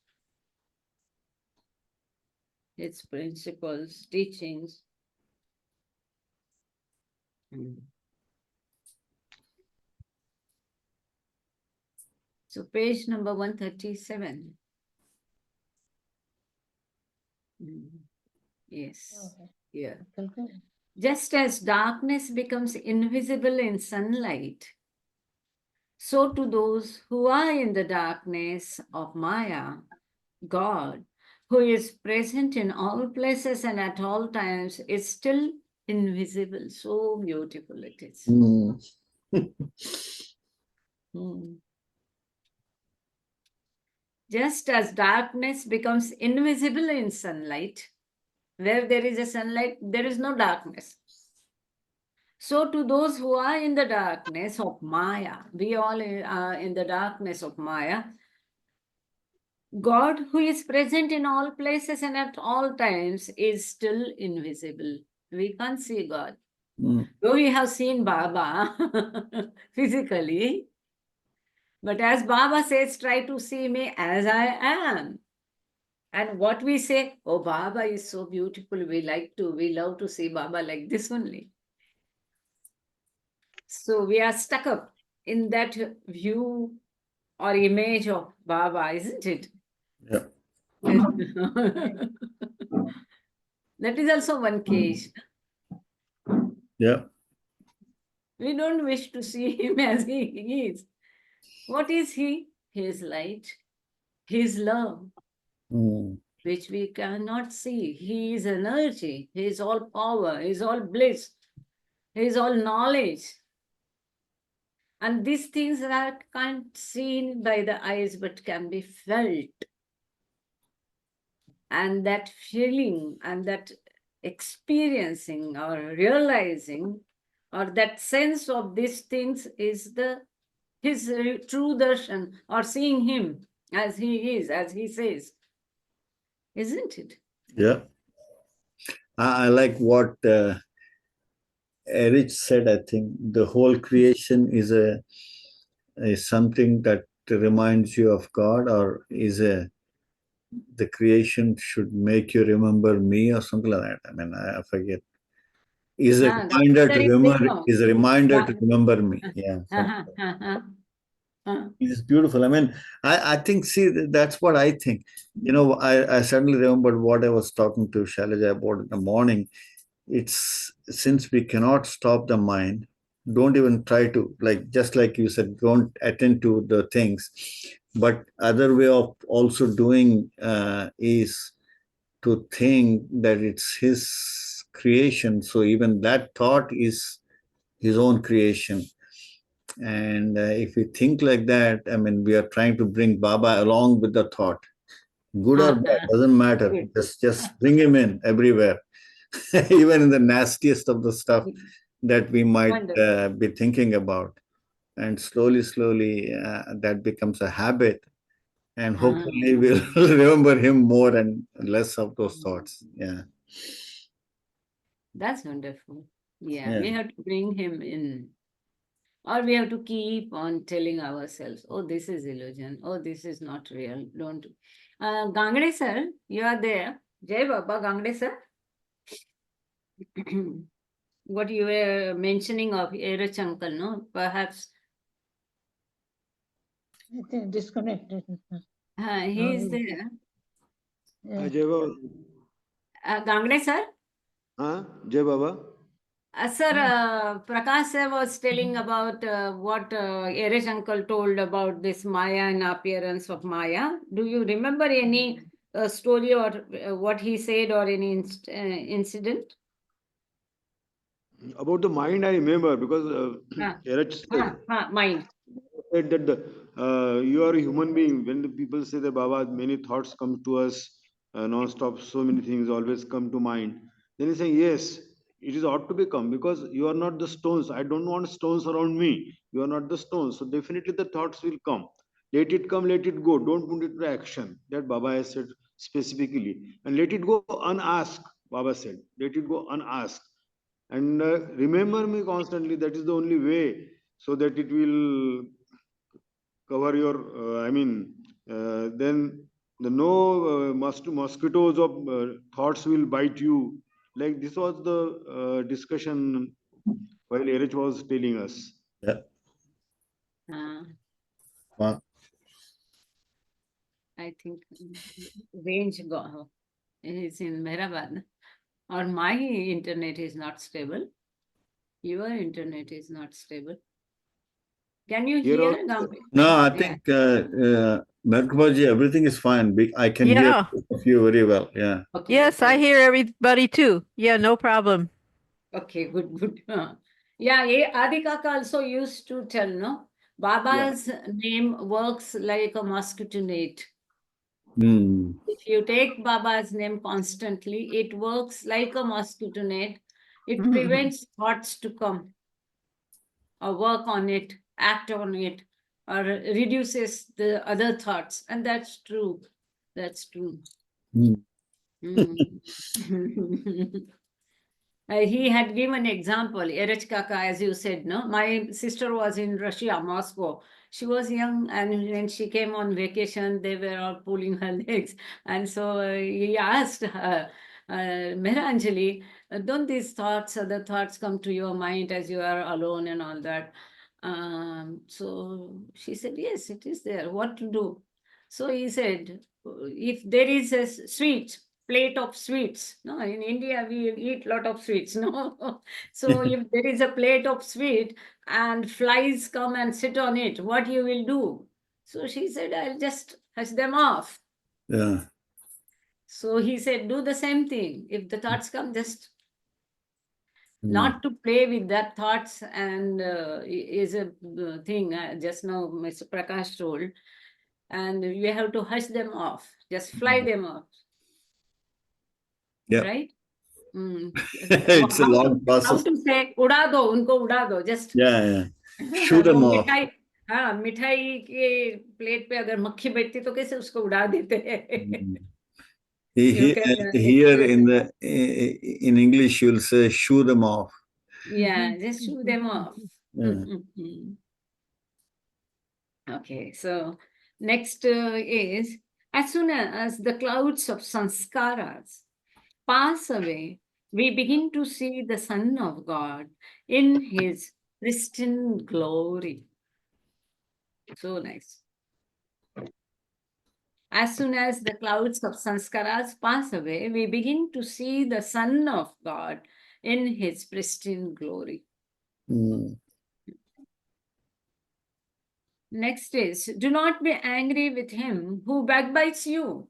Its principles, teachings. So page number 137. Yes. Yeah. Just as darkness becomes invisible in sunlight, so to those who are in the darkness of Maya, God, who is present in all places and at all times, is still invisible. So beautiful it is. Just as darkness becomes invisible in sunlight, where there is a sunlight, there is no darkness. So to those who are in the darkness of Maya, we all are in the darkness of Maya, God, who is present in all places and at all times, is still invisible. We can't see God. Mm. Though we have seen Baba physically, but as Baba says, try to see me as I am. And what we say, oh, Baba is so beautiful. We love to see Baba like this only. So we are stuck up in that view or image of Baba, isn't it? Yeah. That is also one case. Yeah. We don't wish to see him as he is. What is he? His light, his love, Mm. which we cannot see. He is energy, he is all power, he is all bliss, he is all knowledge. And these things are can't seen by the eyes but can be felt. And that feeling and that experiencing or realizing or that sense of these things is his true darshan, or seeing him as he is, as he says, isn't it? Yeah. I like what Erich said. I think the whole creation is something that reminds you of God, or is the creation should make you remember me, or something like that. I mean, I forget. Is a reminder to Gangster is remember. Vishnu. Is a reminder to Ga- remember me. Yeah. uh-huh, uh-huh, uh-huh. It's beautiful. I mean, I think, see, that's what I think. You know, I suddenly remembered what I was talking to Shailaja about in the morning. It's since we cannot stop the mind, don't even try to, like, just like you said, don't attend to the things. But other way of also doing is to think that it's his creation. So even that thought is his own creation. And if we think like that, I mean, we are trying to bring Baba along with the thought, good or bad, doesn't matter. Good. Just bring him in everywhere, even in the nastiest of the stuff that we might Wonderful. be thinking about. And slowly, slowly, that becomes a habit. And hopefully, we'll remember him more and less of those thoughts. Yeah. That's wonderful. Yeah, Yeah. we have to bring him in. Or we have to keep on telling ourselves, oh, this is illusion. Oh, this is not real. Don't. Gangde sir, you are there. Jai Baba, Gangde sir. What you were mentioning of Erich uncle, no? Perhaps I think disconnected. he is there. Yeah. Jai Baba. Gangde sir? Jai Baba. Sir, Prakash sir was telling about what Erich uncle told about this Maya and appearance of Maya. Do you remember any story or what he said or any incident? About the mind, I remember because Ah, Erich mind. said that you are a human being. When the people say that Baba, many thoughts come to us non-stop, so many things always come to mind. Then he's saying, yes, it is ought to become because you are not the stones. I don't want stones around me. You are not the stones. So definitely the thoughts will come. Let it come, let it go. Don't put it to action. That Baba has said specifically. And let it go unasked, Baba said. Let it go unasked. And remember me constantly. That is the only way so that it will cover your then the no mosquitoes of thoughts will bite you, like this was the discussion while Erich was telling us. Yeah. Uh, Wow. I think range is in Meherabad. Or my internet is not stable. Your internet is not stable. Can you Here hear? also, No, I Yeah. think, Meherkrupa, everything is fine. I can hear Yeah. you very well. Yeah. Okay. Yes, I hear everybody too. Yeah, no problem. Okay, good, good. Yeah, Adi Kaka also used to tell, no? yeah, Baba's name works like a mosquito net. Hmm. If you take Baba's name constantly, it works like a mosquito net. It prevents thoughts to come or work on it, act on it, or reduces the other thoughts. And that's true. That's true. Hmm. Mm. He had given example, Erech Kaka, as you said, no? My sister was in Russia, Moscow. She was young, and when she came on vacation, they were all pulling her legs. And so he asked her, Meheranjali, don't these thoughts, other thoughts come to your mind as you are alone and all that? So she said, yes, it is there. What to do? So he said, if there is a sweet, plate of sweets. No, in India we eat lot of sweets. No, so if there is a plate of sweet and flies come and sit on it, what you will do? So she said, I'll just hush them off. Yeah. So he said, do the same thing. If the thoughts come, just Hmm. not to play with that thoughts and is a thing. Just now Mr. Prakash told, and you have to hush them off. Just fly them off, Yeah. right? It's a long How process. to say उड़ा दो उनको उड़ा दो just Yeah, yeah. Shoot them वो off. मिठाई हाँ मिठाई के प्लेट पे अगर मक्खी बैठती तो कैसे उसको उड़ा देते हैं Hmm. you Here, can here in English, you'll say shoo them off. yeah just shoo them off. Yeah. Okay, so next is as soon as the clouds of sanskaras pass away, we begin to see the Son of God in his pristine glory. So nice. As soon as the clouds of sanskaras pass away, we begin to see the Son of God in his pristine glory. Hmm. Next is, do not be angry with him who backbites you.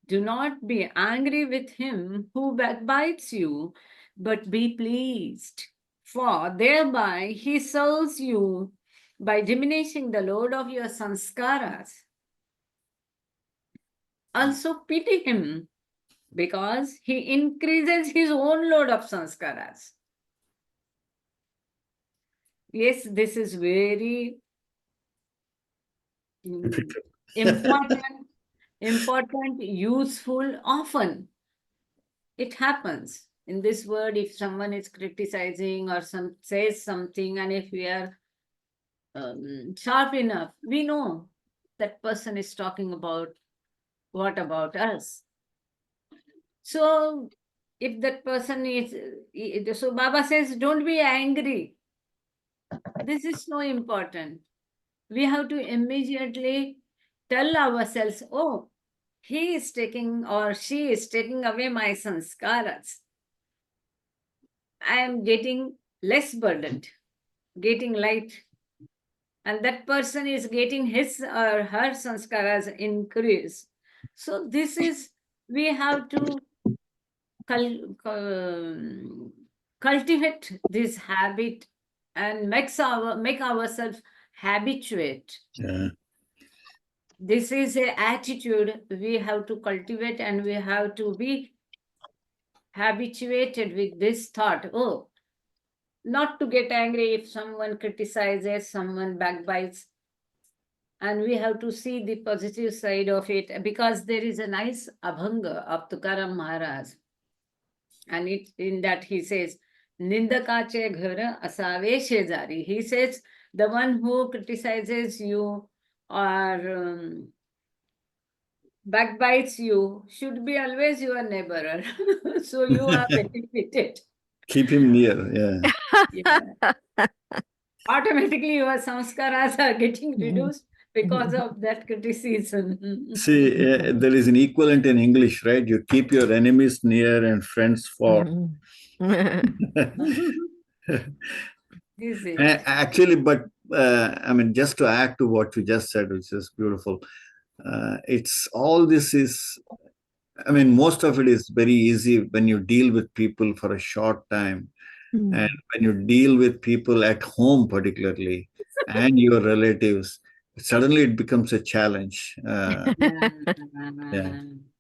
Do not be angry with him who backbites you, but be pleased, for thereby he serves you by diminishing the load of your sanskaras. Also pity him, because he increases his own load of sanskaras. Yes, this is very important, useful, often. It happens. In this word, if someone is criticizing or says something, and if we are sharp enough, we know that person is talking about what about us. So if that person is, so Baba says, don't be angry. This is so important. We have to immediately tell ourselves, oh, he is taking or she is taking away my sanskaras. I am getting less burdened, getting light. And that person is getting his or her sanskaras increase. So this is, we have to cultivate this habit and make ourselves habituate. Yeah. This is an attitude we have to cultivate, and we have to be habituated with this thought. Oh, not to get angry if someone criticizes, someone backbites. And we have to see the positive side of it, because there is a nice abhanga of Tukaram Maharaj. And in that he says, Nindakache ghara asave shezari. He says, the one who criticizes you or backbites you should be always your neighbor. So you are benefited. Keep him near. Yeah. Yeah. Automatically your sanskaras are getting reduced because of that criticism. See, there is an equivalent in English, right? You keep your enemies near and friends far. Is it? Actually, but I mean, just to add to what you just said, which is beautiful, it's all this is, I mean, most of it is very easy when you deal with people for a short time. And when you deal with people at home, particularly, and your relatives, suddenly it becomes a challenge. Yeah.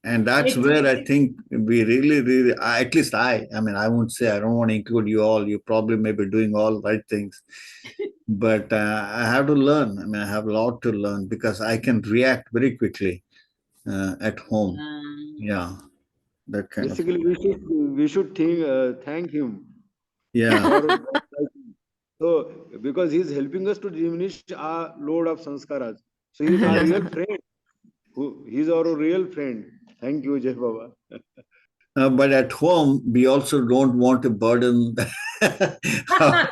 And that's It's, where I think we really, really, at least I mean, I won't say, I don't want to include you all. You probably may be doing all right things. but I have to learn. I mean, I have a lot to learn because I can react very quickly at home. Yeah, that kind of. Basically, we should thank him Yeah, for so because he's helping us to diminish our load of sanskaras. So he's our real friend. He's our real friend. Thank you, Jai Baba. but at home we also don't want to burden our,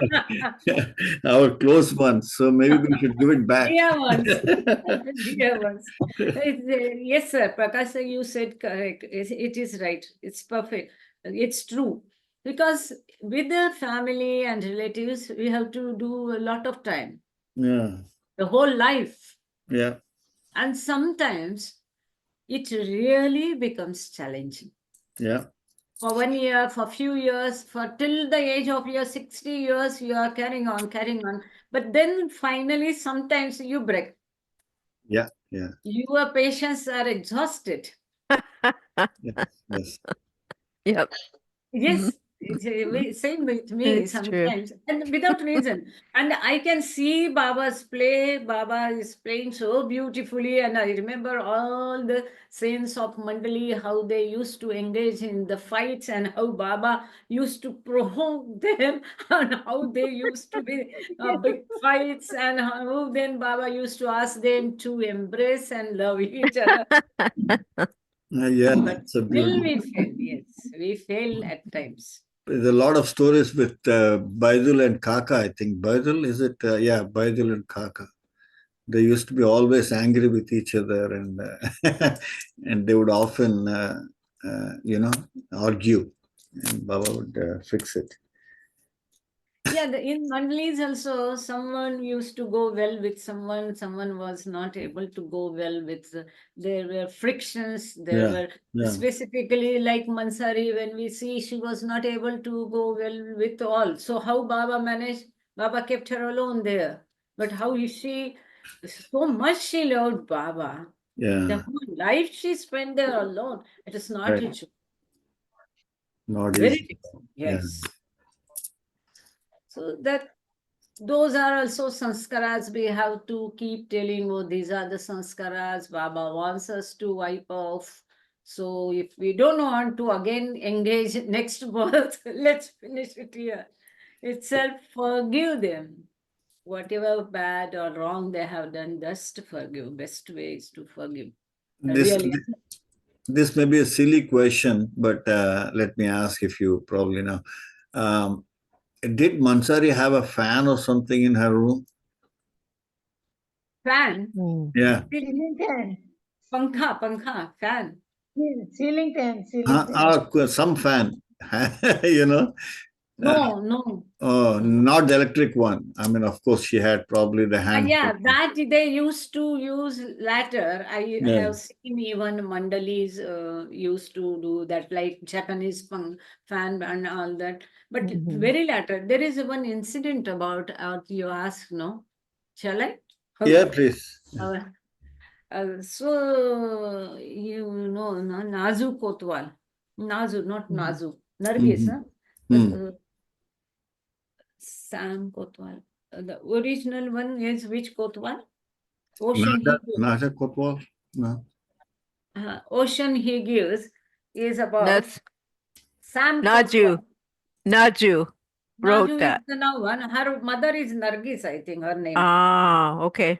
our close ones. So maybe we should give it back. Dear ones. Dear ones. Yes, sir. Prakash, sir, you said correct. It is right. It's perfect. It's true. Because with the family and relatives, we have to do a lot of time, Yeah, the whole life. yeah, And sometimes it really becomes challenging. yeah, For 1 year, for few years, for till the age of your 60 years, you are carrying on, carrying on. But then finally, sometimes you break. yeah, yeah. Your patients are exhausted. Yes, yes. Yep. Yes, it's same with me It's true. sometimes, and without reason. And I can see Baba's play. Baba is playing so beautifully, and I remember all the scenes of Mandali, how they used to engage in the fights, and how Baba used to provoke them, and how they used to be big fights, and how then Baba used to ask them to embrace and love each other. Yeah, But that's a still beauty. we fail. Yes, we fail at times. There's a lot of stories with Baidul and Kaka, I think. Baidul, is it? Yeah, Baidul and Kaka. They used to be always angry with each other, and and they would often, argue, and Baba would fix it. Yeah, in Mandalis also, someone used to go well with someone, someone was not able to go well with. There were frictions. There Yeah, were yeah, specifically like Mansari, when we see she was not able to go well with all. So how Baba managed? Baba kept her alone there. But how is she? So much she loved Baba. The yeah. whole life she spent there alone. It is not Right. rich. Not Very easy. difficult. Yeah. Yes. So that those are also sanskaras we have to keep telling, oh, these are the sanskaras Baba wants us to wipe off. So if we don't want to again engage next birth, let's finish it here. Itself, forgive them. Whatever bad or wrong they have done, just forgive. Best way is to forgive. This Really. this may be a silly question, but let me ask if you probably know. Um, did Mansari have a fan or something in her room? Fan, Yeah. Ceiling fan. pankha, fan. Ceiling fan. Ceiling fan. Some fan, you know. No, no. Oh, not the electric one. I mean, of course, she had probably the hand. Yeah, that they used to use latter. I Yeah. have seen even Mandalis used to do that, like Japanese fan and all that. But very latter, there is one incident about you ask, no? Shall I? Yeah, please. Uh, so you know, Nazu Kotwal, Nazu, not Nazu, Nargis, huh? The, Sam Kotwal. The original one is which Kotwal? Ocean he gives. Nada Kotwal? No. Ocean he gives is about That's Sam Naju. Kotwal. Naju wrote Naju is that. the now one. Her mother is Nargis, I think, her name. Ah, okay.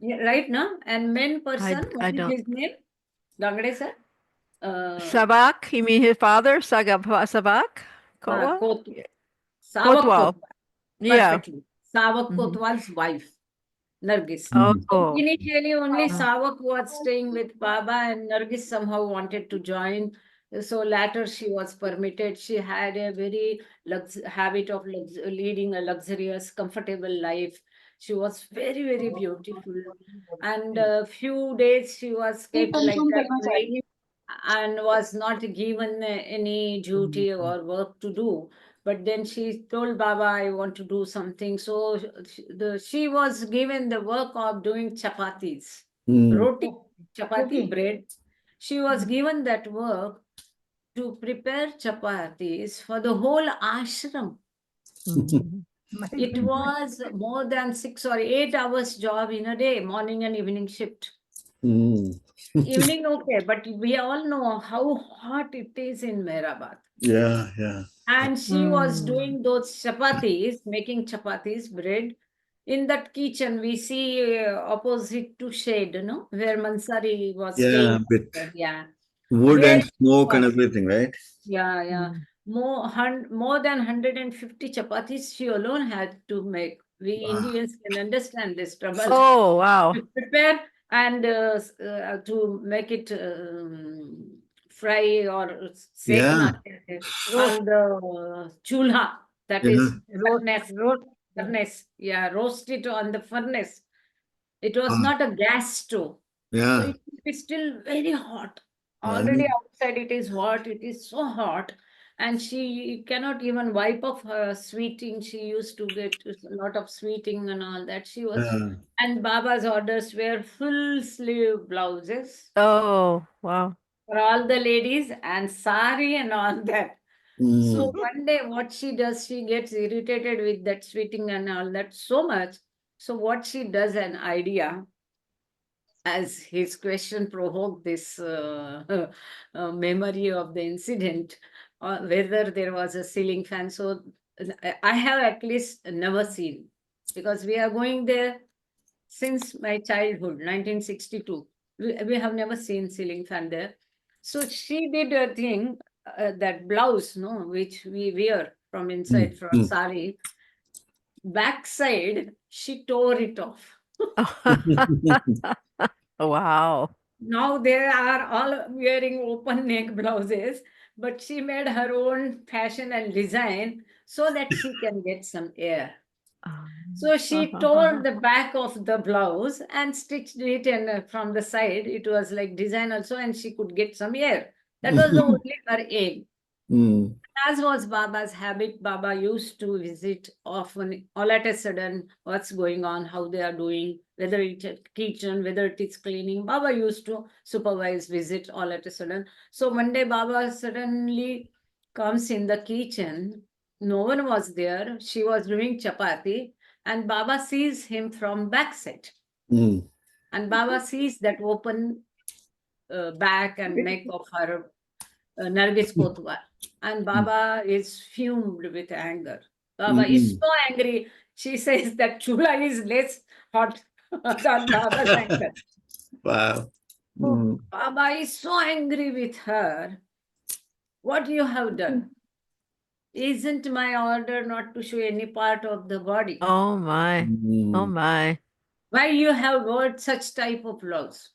Yeah, right now? And main person, what I is don't. his name? Dangade sir? Sabak, you mean his father? Sabak? Kotwal? Savak Kotwal. Kotwal. Yeah. Perfectly. Savak Mhm. Kotwal's wife. Nargis. So Oh. initially, only Savak was staying with Baba, and Nargis somehow wanted to join. So later, she was permitted. She had a very habit of leading a luxurious, comfortable life. She was very, very beautiful. And a few days she was kept like that, and was not given any duty or work to do. But then she told Baba, I want to do something. So she was given the work of doing chapatis, roti, chapati, Cooking. bread. She was given that work to prepare chapatis for the whole ashram. My It goodness. was more than 6 or 8 hours job in a day, morning and evening shift. Mm. Evening, okay, but we all know how hot it is in Meherabad. Yeah, yeah. And she was Mm. doing those chapatis, making chapatis, bread. In that kitchen, we see opposite to shade, where Mansari was Yeah, staying. with Yeah. wood There and she smoke and was. everything, right? Yeah, yeah. Mm. More than 150 chapatis she alone had to make. We Wow. Indians can understand this trouble Oh, wow. to prepare and to make it fry or Yeah, sekna on the chulha, that yeah, is Roast, furnace. roast. Yeah. Furnace, yeah, roast it on the furnace. It was ah, not a gas stove. So yeah. it is still very hot. I Already know. outside it is hot. It is so hot. And she cannot even wipe off her sweeting. She used to get a lot of sweeting and all that. She was, Yeah. and Baba's orders were full sleeve blouses Oh, wow. for all the ladies and sari and all that. So Mm. one day, what she does, she gets irritated with that sweeting and all that so much. So what she does, an idea, as his question provoked this memory of the incident, whether there was a ceiling fan. So I have at least never seen, because we are going there since my childhood, 1962. We have never seen ceiling fan there. So she did a thing, that blouse, no, which we wear from inside Mm. for Mm. sari, backside, she tore it off. Wow. Now they are all wearing open neck blouses, but she made her own fashion and design so that she can get some air. So she tore the back of the blouse and stitched it, and from the side it was like design also, and she could get some air. That was the only her aim. Mm. As was Baba's habit, Baba used to visit often, all at a sudden, what's going on, how they are doing, whether it's a kitchen, whether it is cleaning. Baba used to supervise, visit all at a sudden. So one day, Baba suddenly comes in the kitchen. No one was there. She was doing chapati, and Baba sees him from backside. Mm. And Baba sees that open back and neck of her Nargis Kotwal. And Baba is fumed with anger. Baba is Mm. so angry. She says that Chula is less hot than Baba's anger. Wow. So Mm. Baba is so angry with her. What you have done? Isn't my order not to show any part of the body? Oh, my. Oh, Mm. my. Why you have word such type of laws?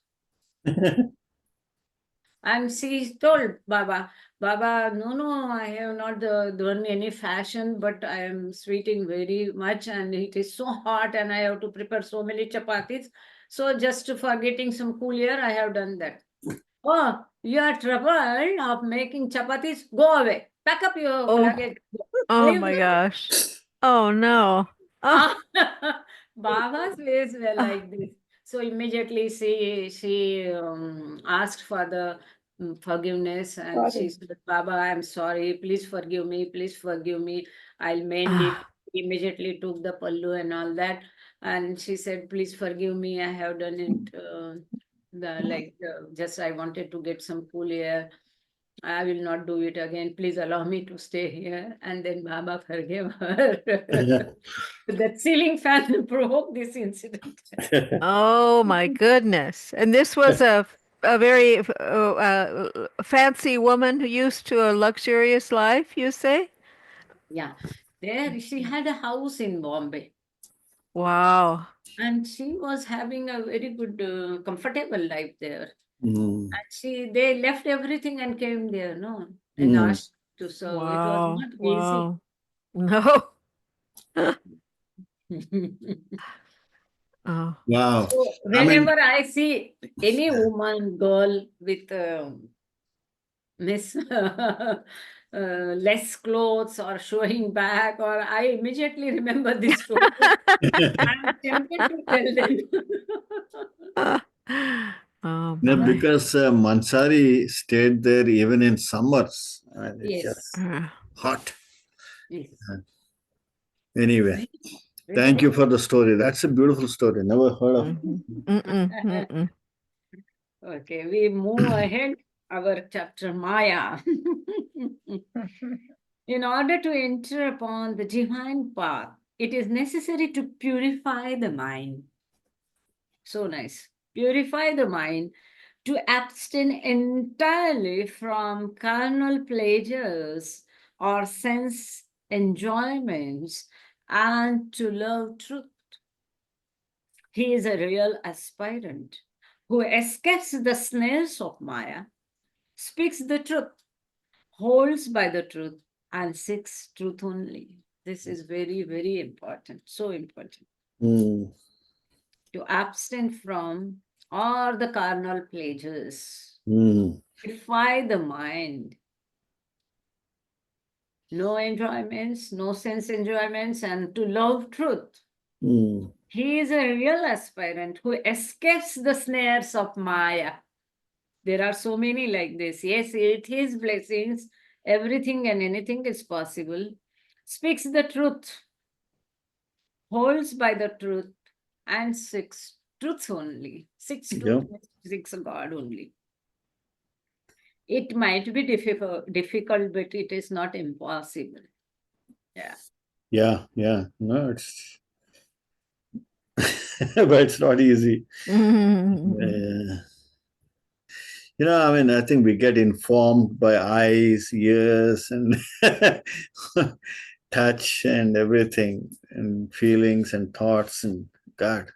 And she told Baba, Baba, no, I have not done any fashion, but I am sweating very much and it is so hot and I have to prepare so many chapatis. So just for getting some cool air, I have done that. Oh, you are troubled of making chapatis? Go away. Pack up your Oh, luggage. oh, Leave my the gosh. Oh, no. Oh, Ah, Baba's ways were ah, like this. So immediately she asked for the forgiveness, and she Sorry. said, Baba, I'm sorry. Please forgive me. Please forgive me. I'll mend it. ah. Immediately took the pallu and all that. And she said, please forgive me. I have done it. Just I wanted to get some cool air. I will not do it again. Please allow me to stay here. And then Baba forgave her. That ceiling fan provoked this incident. Oh, my goodness. And this was a very fancy woman who used to a luxurious life, you say? Yeah. There she had a house in Bombay. Wow. And she was having a very good, comfortable life there. Mm. And they left everything and came there, no, and Mm. asked to serve. It was Wow. not easy. Wow. No. Oh. Wow. So I mean, whenever I see any woman, girl with miss less clothes or showing back, or I immediately remember this story. I'm tempted to tell them. Oh no, my. because Mansari stayed there even in summers. And it's just Yes, Uh, hot. yes. Anyway, thank you for the story. That's a beautiful story. Never heard of. Okay, we move ahead. Our chapter Maya. In order to enter upon the divine path, it is necessary to purify the mind. So nice. Purify the mind, to abstain entirely from carnal pleasures or sense enjoyments, and to love truth. He is a real aspirant who escapes the snares of Maya, speaks the truth, holds by the truth, and seeks truth only. This is very, very important. So important. Mm. To abstain from all the carnal pleasures, Mm. purify the mind. No enjoyments, no sense enjoyments, and to love truth. Mm. He is a real aspirant who escapes the snares of Maya. There are so many like this. Yes, with his blessings, everything and anything is possible. Speaks the truth, holds by the truth, and seeks truth only. Seeks truth, Yeah. seeks God only. It might be difficult, but it is not impossible. Yeah. Yeah. Yeah. No, it's but it's not easy. I mean, I think we get informed by eyes, ears, and touch and everything, and feelings and thoughts. And God,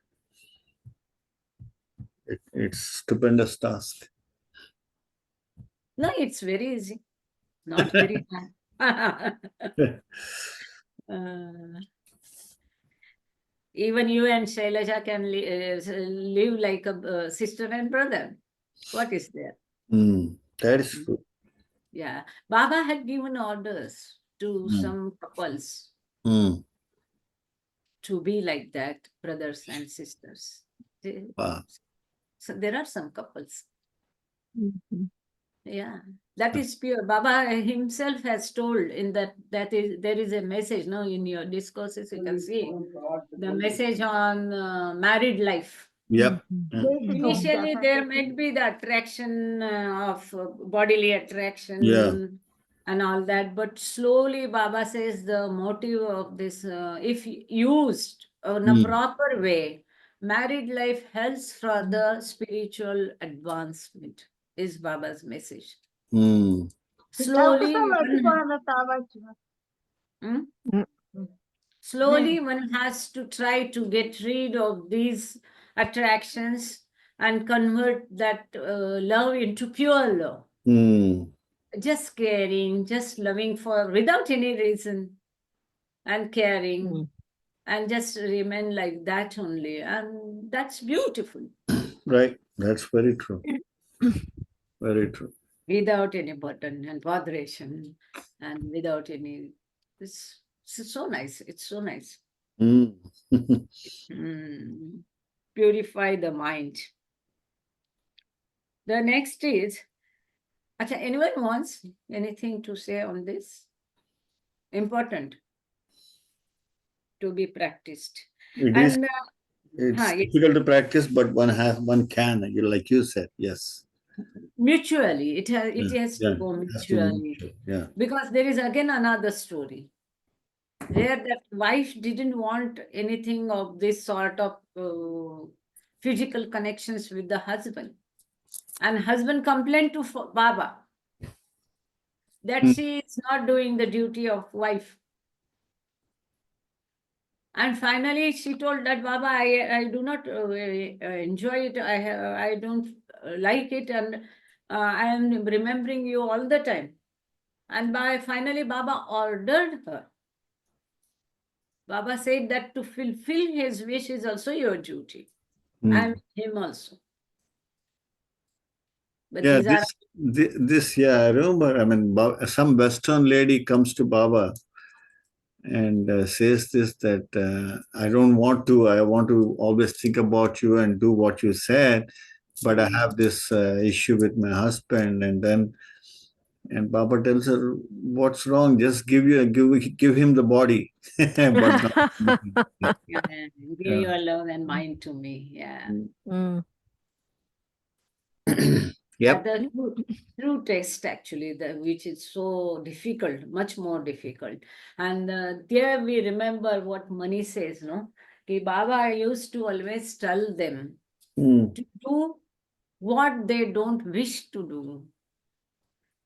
it's stupendous task. No, it's very easy, not very hard. Even you and Shailaja can live like a sister and brother. What is there? That is true. Yeah. Baba had given orders to some couples Mm. to be like that, brothers and sisters. Wow. So there are some couples. Yeah, that is pure. Baba himself has told in that there is a message. No, in your discourses you can see the message on married life. Yep. Initially, there might be the attraction of bodily attraction Yeah. and all that, but slowly Baba says the motive of this, if used in a proper way, married life helps for the spiritual advancement, is Baba's message. Mm. Slowly, slowly one has to try to get rid of these attractions and convert that love into pure love. Mm. Just caring, just loving for without any reason and caring and just remain like that only. And that's beautiful. Right. That's very true. Very true. Without any burden and botheration and without any, it's so nice. It's so nice. Purify the mind. The next is, anyone wants anything to say on this? Important to be practiced. It's difficult to practice, but one can, like you said, yes. Mutually, it has to go mutually. Yeah. Because there is again another story where that wife didn't want anything of this sort of physical connections with the husband. And husband complained to Baba that she is not doing the duty of wife. And finally, she told that Baba, I do not enjoy it. I don't like it, and I am remembering you all the time. And finally, Baba ordered her. Baba said that to fulfill his wish is also your duty, and him also. But yeah, these I remember. I mean, some Western lady comes to Baba and says this, that I don't want to. I want to always think about you and do what you said, but I have this issue with my husband. And then And Baba tells her, "What's wrong? Just give him the body." But Yeah, give yeah. your love and mine to me. Yeah. Mm. Yep. The true text actually, which is so difficult, much more difficult. And there we remember what Mani says, no? Ki Baba used to always tell them Mm. to do what they don't wish to do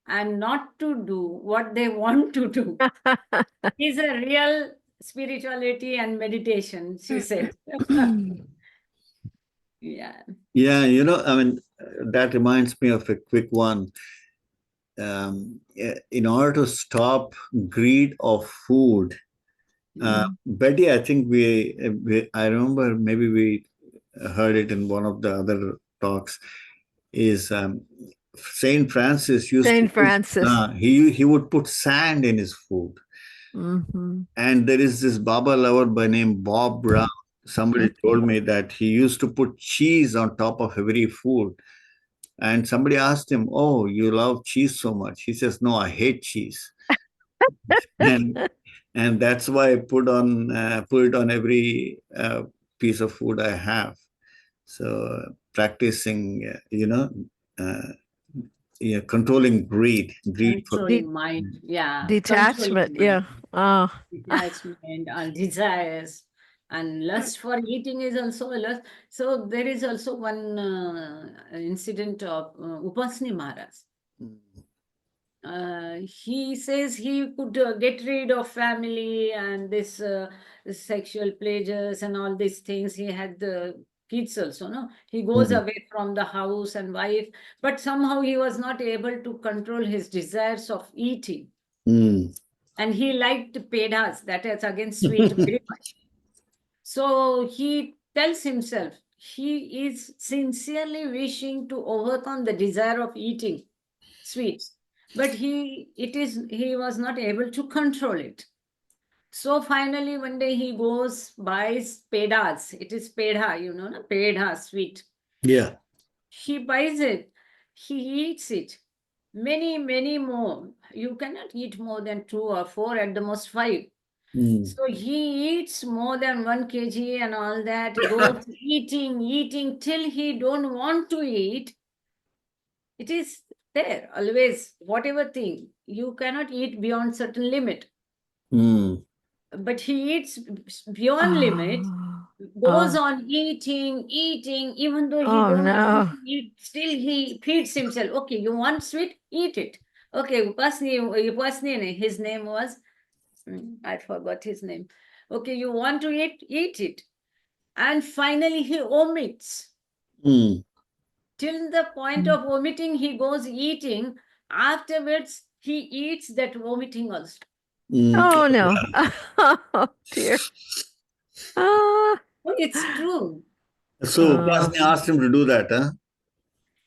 and not to do what they want to do. Is a real spirituality and meditation, she said. Yeah. Yeah, I mean, that reminds me of a quick one. In order to stop greed of food, Betty, I think I remember maybe we heard it in one of the other talks, is Saint Francis used to Saint Francis. he would put sand in his food. Mm-hmm. And there is this Baba lover by name Bob Brown. Somebody told me that he used to put cheese on top of every food. And somebody asked him, "Oh, you love cheese so much?" He says, "No, I hate cheese." and and that's why I put it on every piece of food I have. So practicing, uh, yeah, controlling greed for. Controlling mind. Yeah. Detachment. Controlling Yeah. mind. Oh. Detachment and desires. And lust for eating is also a lust. So there is also one incident of Upasni Maharaj. He says he could get rid of family and this sexual pleasures and all these things. He had the kids also, no? He goes away from the house and wife, but somehow he was not able to control his desires of eating. Mm. And he liked pedas, that is against sweet very much. So he tells himself he is sincerely wishing to overcome the desire of eating sweets, but he was not able to control it. So finally one day he goes, buys pedas. It is pedha, no? Pedha sweet. Yeah. He buys it, he eats it. Many more. You cannot eat more than 2 or 4, at the most 5. Mm. So he eats more than 1 kg and all that, goes eating till he don't want to eat. It is there always, whatever thing. You cannot eat beyond certain limit. Mm. But he eats beyond limit, goes Oh. on eating, even though he Oh don't want no. to eat, still he feeds himself. Okay, you want sweet? Eat it. Okay, Upasni, his name was, I forgot his name. Okay, you want to eat it. And finally he omits. Mm. Till the point of vomiting, he goes eating. Afterwards, he eats that vomiting also. Mm. Oh no. Oh dear. Ah. Oh, it's true. So Upasni asked him to do that, huh?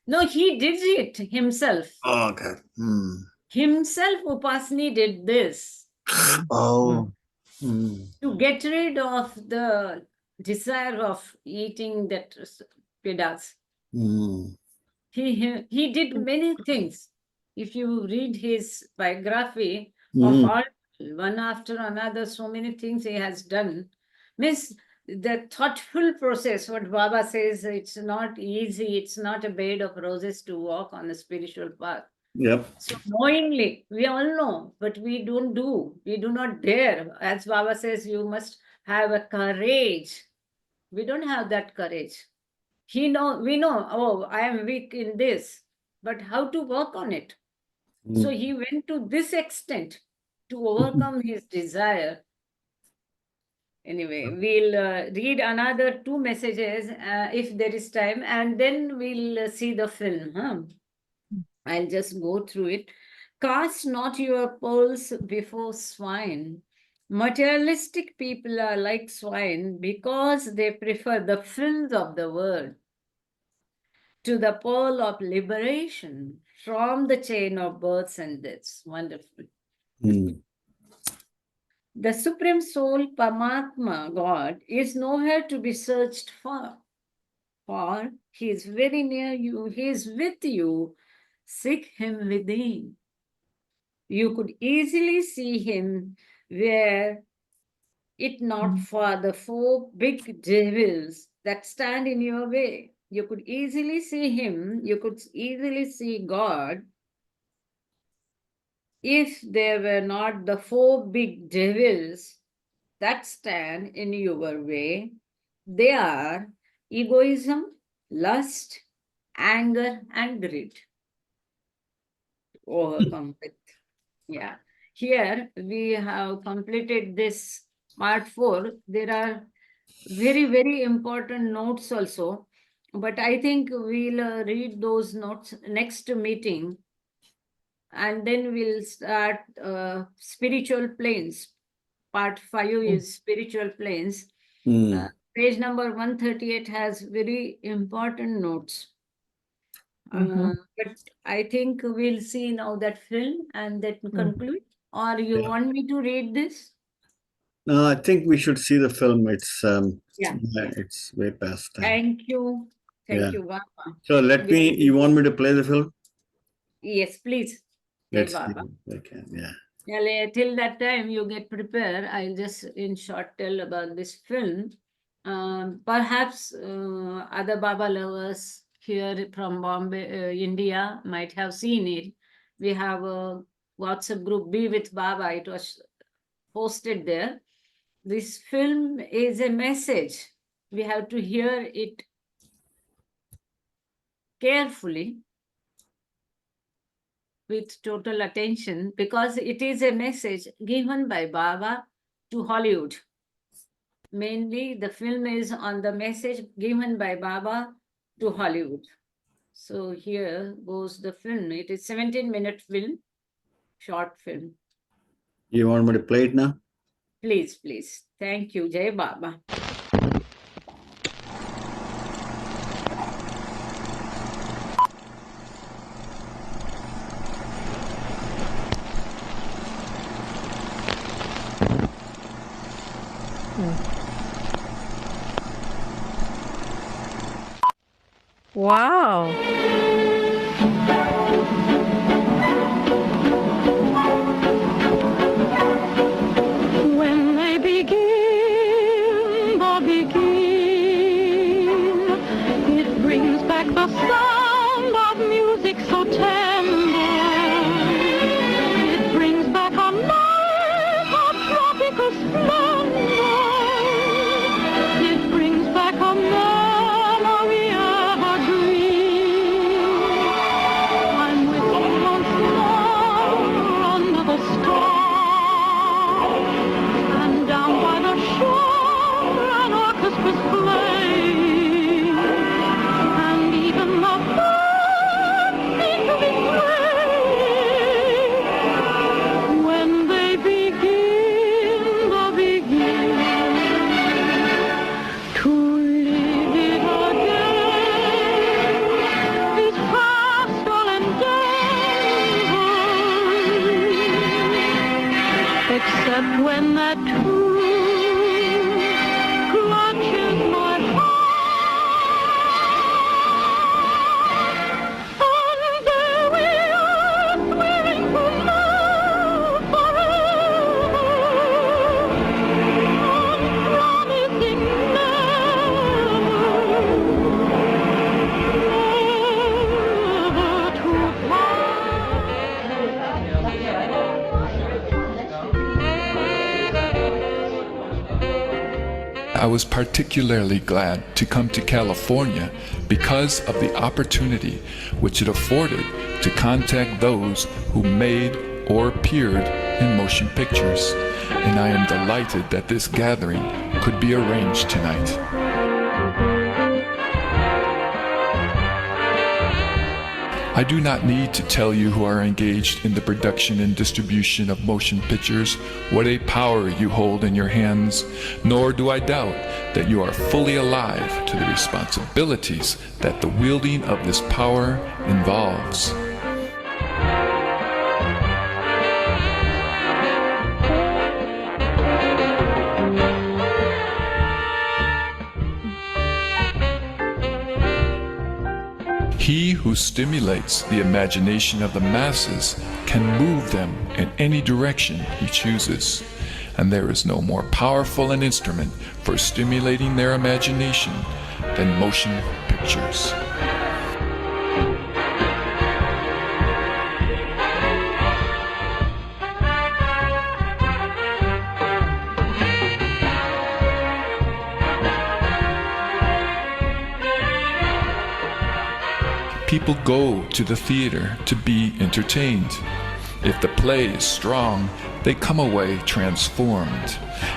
No, he did it himself. Oh, okay. Mm. Himself, Upasni did this Oh. Mm. to get rid of the desire of eating that pedas. Mm. He did many things. If you read his biography of Mm. all, one after another, so many things he has done. Means the thoughtful process, what Baba says, it's not easy, it's not a bed of roses to walk on a spiritual path. Yep. So knowingly, we all know, but we don't do. We do not dare. As Baba says, you must have a courage. We don't have that courage. We know, oh, I am weak in this, but how to work on it? So Mm. he went to this extent to overcome his desire. Anyway, we'll read another 2 messages if there is time, and then we'll see the film. Huh? I'll just go through it. Cast not your pearls before swine. Materialistic people are like swine because they prefer the frills of the world to the pearl of liberation from the chain of births and deaths. Wonderful. Mm. The Supreme Soul, Paramatma, God, is nowhere to be searched for He is very near you, He is with you. Seek Him within. you could easily see him were it not for the four big devils that stand in your way. You could easily see him, you could easily see God if there were not the four big devils that stand in your way. They are egoism, lust, anger, and greed. Overcome with. Yeah. Here we have completed this part 4. There are very, very important notes also. But I think we'll read those notes next meeting. And then we'll start spiritual planes. Part 5 is spiritual planes. Page number 138 has very important notes. But I think we'll see now that film and then conclude. Or you want me to read this? No, I think we should see the film. It's Yeah. it's way past time. Thank you. Yeah. Thank you, Baba. So you want me to play the film? Yes, please. Jai Let's see Baba. if I can, yeah. Till that time you get prepared, I'll just in short tell about this film. Perhaps other Baba lovers here from Bombay, India might have seen it. We have a WhatsApp group, Be With Baba. It was posted there. This film is a message. We have to hear it carefully with total attention because it is a message given by Baba to Hollywood. Mainly, the film is on the message given by Baba to Hollywood. So here goes the film. It is 17-minute film, short film. You want me to play it now? Please, please. Thank you. Jai Baba. Wow. When they begin, it brings back the sound of music so tender. It brings back a night of tropical splendor. It brings back a memory evergreen. I'm with you once more under the stars. And down by the shore an orchestra's playing. And even the birds seem to be swaying. When they begin to live it again, this pastoral endeavor. Except when that tune clutches my heart, and there we are swearing to love forever, and promising never to part. I was particularly glad to come to California because of the opportunity which it afforded to contact those who made or appeared in motion pictures, and I am delighted that this gathering could be arranged tonight. I do not need to tell you who are engaged in the production and distribution of motion pictures what a power you hold in your hands, nor do I doubt that you are fully alive to the responsibilities that the wielding of this power involves. He who stimulates the imagination of the masses can move them in any direction he chooses, and there is no more powerful an instrument for stimulating their imagination than motion pictures. People go to the theater to be entertained. If the play is strong, they come away transformed.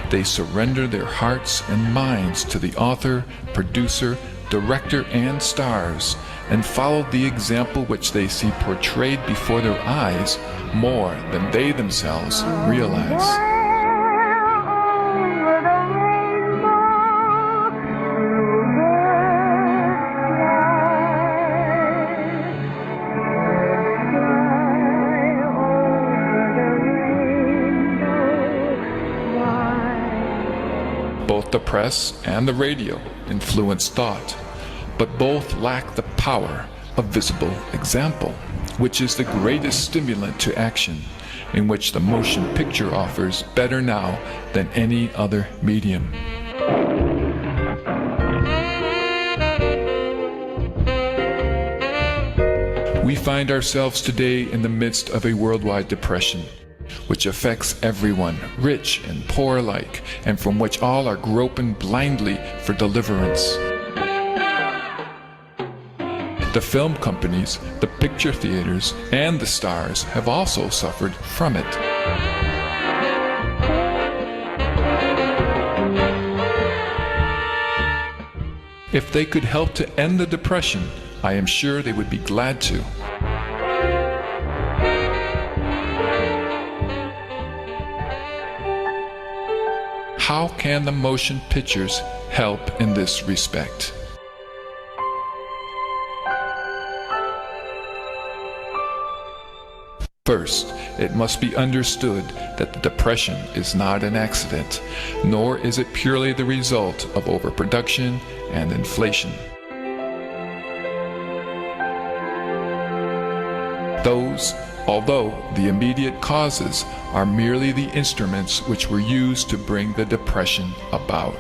They surrender their hearts and minds to the author, producer, director, and stars, and follow the example which they see portrayed before their eyes more than they themselves realize. Both the press and the radio influence thought, but both lack the power of visible example, which is the greatest stimulant to action, in which the motion picture offers better now than any other medium. We find ourselves today in the midst of a worldwide depression, which affects everyone, rich and poor alike, and from which all are groping blindly for deliverance. The film companies, the picture theaters, and the stars have also suffered from it. If they could help to end the depression, I am sure they would be glad to. How can the motion pictures help in this respect? First, it must be understood that the depression is not an accident, nor is it purely the result of overproduction and inflation. Although the immediate causes are merely the instruments which were used to bring the depression about.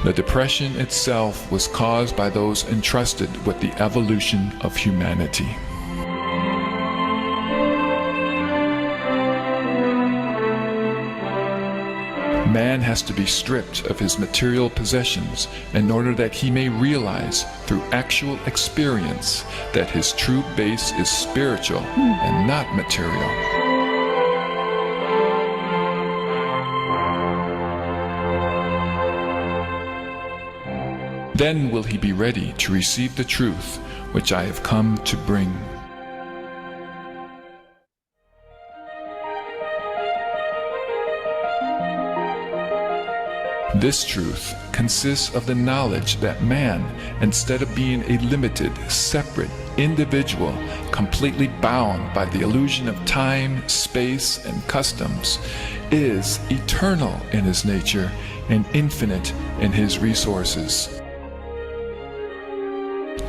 The depression itself was caused by those entrusted with the evolution of humanity. Man has to be stripped of his material possessions in order that he may realize through actual experience that his true base is spiritual and not material. Then will he be ready to receive the truth which I have come to bring. This truth consists of the knowledge that man, instead of being a limited, separate individual, completely bound by the illusion of time, space, and customs, is eternal in his nature and infinite in his resources.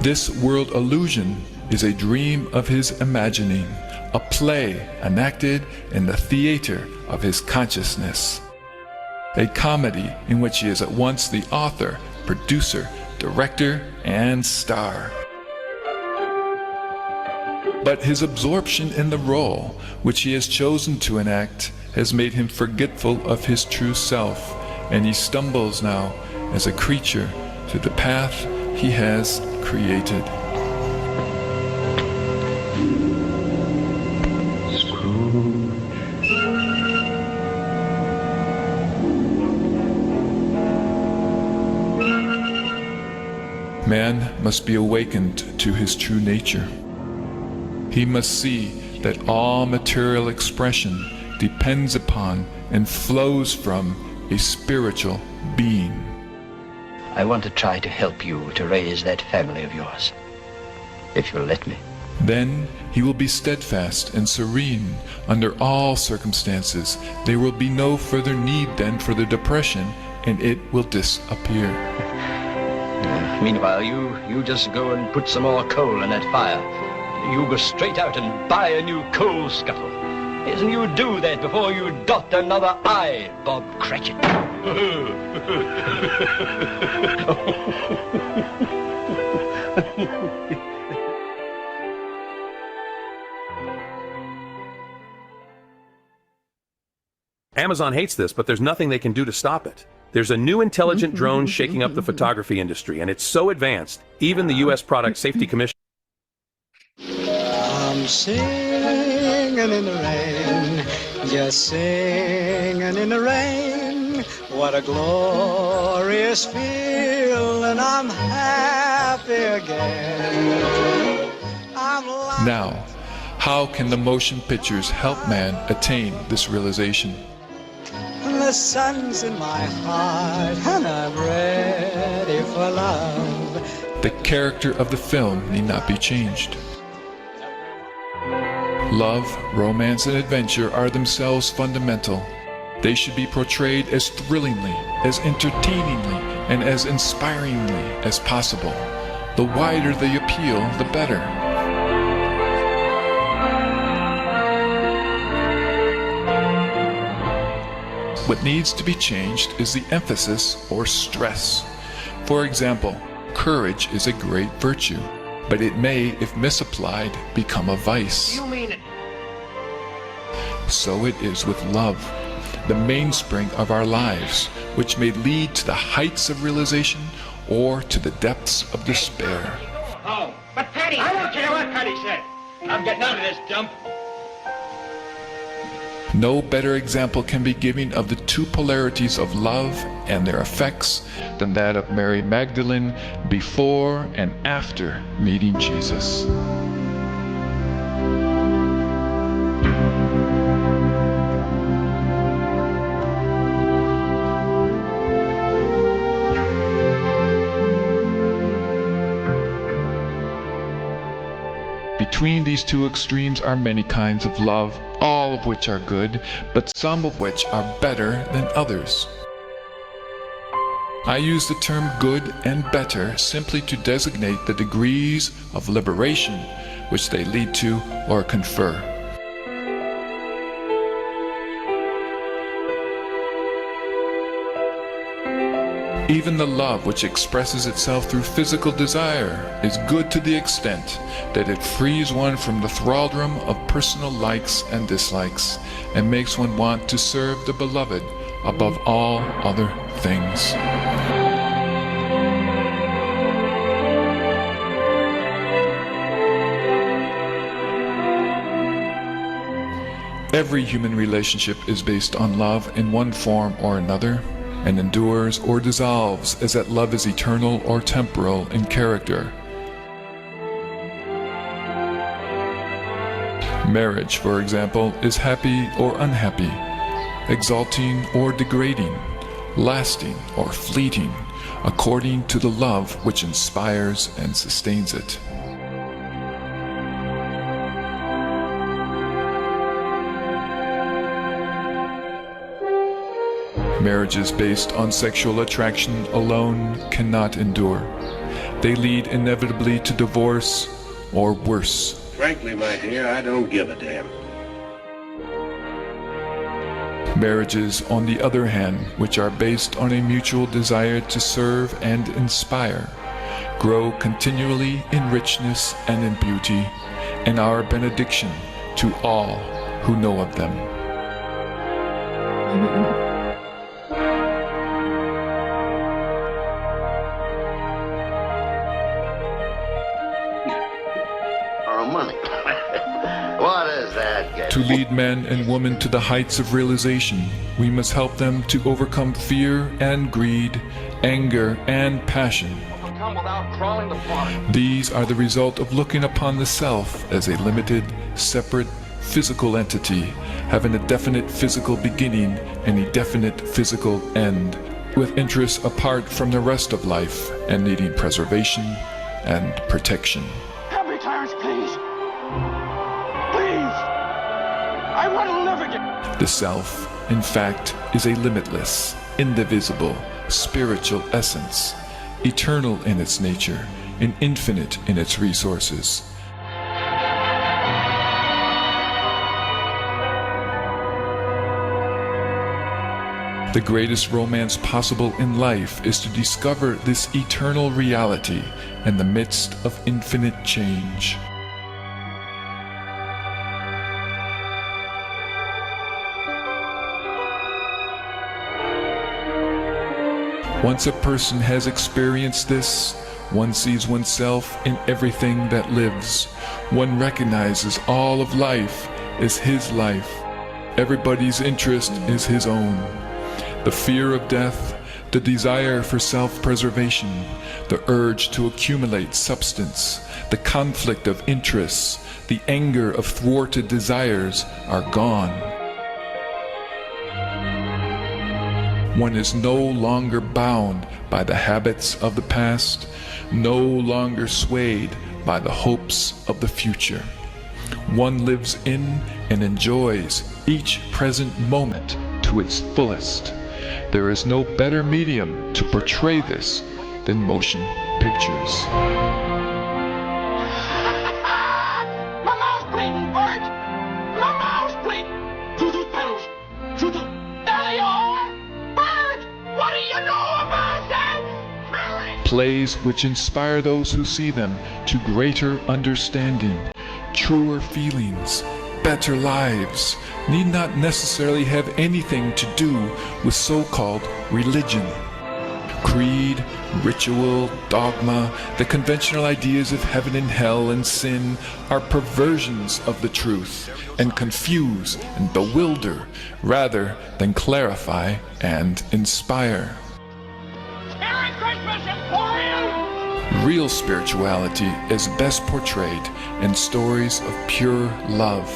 This world illusion is a dream of his imagining, a play enacted in the theater of his consciousness. A comedy in which he is at once the author, producer, director, and star. But his absorption in the role which he has chosen to enact has made him forgetful of his true self, and he stumbles now as a creature to the path he has created. Man must be awakened to his true nature. He must see that all material expression depends upon and flows from a spiritual being. I want to try to help you to raise that family of yours, if you'll let me. Then he will be steadfast and serene under all circumstances. There will be no further need then for the depression, and it will disappear. Meanwhile, you just go and put some more coal in that fire. You go straight out and buy a new coal scuttle. Yes, and you do that before you dot another I, Bob Cratchit. Amazon hates this, but there's nothing they can do to stop it. There's a new intelligent drone shaking up the photography industry, and it's so advanced, even the U.S. Product Safety Commission. I'm singing in the rain, just singing in the rain. What a glorious feeling, I'm happy again. Now, how can the motion pictures help man attain this realization? The sun's in my heart and I'm ready for love. The character of the film need not be changed. Love, romance, and adventure are themselves fundamental. They should be portrayed as thrillingly, as entertainingly, and as inspiringly as possible. The wider the appeal, the better. What needs to be changed is the emphasis or stress. For example, courage is a great virtue, but it may, if misapplied, become a vice. You mean it? So it is with love, the mainspring of our lives, which may lead to the heights of realization or to the depths of despair. Oh, but Patty! I don't care what Patty said. I'm getting out of this dump. No better example can be given of the two polarities of love and their effects than that of Mary Magdalene before and after meeting Jesus. Between these two extremes are many kinds of love, all of which are good, but some of which are better than others. I use the term good and better simply to designate the degrees of liberation which they lead to or confer. Even the love which expresses itself through physical desire is good to the extent that it frees one from the thraldom of personal likes and dislikes and makes one want to serve the beloved above all other things. Every human relationship is based on love in one form or another, and endures or dissolves as that love is eternal or temporal in character. Marriage, for example, is happy or unhappy, exalting or degrading, lasting or fleeting, according to the love which inspires and sustains it. Marriages based on sexual attraction alone cannot endure. They lead inevitably to divorce or worse. Frankly, my dear, I don't give a damn. Marriages, on the other hand, which are based on a mutual desire to serve and inspire, grow continually in richness and in beauty, and are a benediction to all who know of them. Money. What is that? To lead men and women to the heights of realization, we must help them to overcome fear and greed, anger and passion. These are the result of looking upon the self as a limited, separate, physical entity, having a definite physical beginning and a definite physical end, with interests apart from the rest of life and needing preservation and protection. Help me, Clarence, please. The self, in fact, is a limitless, indivisible, spiritual essence, eternal in its nature and infinite in its resources. The greatest romance possible in life is to discover this eternal reality in the midst of infinite change. Once a person has experienced this, one sees oneself in everything that lives. One recognizes all of life as his life. Everybody's interest is his own. The fear of death, the desire for self-preservation, the urge to accumulate substance, the conflict of interests, the anger of thwarted desires are gone. One is no longer bound by the habits of the past, no longer swayed by the hopes of the future. One lives in and enjoys each present moment to its fullest. There is no better medium to portray this than motion pictures. My mouth's bleeding, Bert! My mouth's bleeding! Through those pedals! Through the... There they are! Bert! What do you know about that? Plays which inspire those who see them to greater understanding, truer feelings, better lives, need not necessarily have anything to do with so-called religion. Creed, ritual, dogma, the conventional ideas of heaven and hell and sin are perversions of the truth and confuse and bewilder rather than clarify and inspire. Merry Christmas, Emporium! Real spirituality is best portrayed in stories of pure love,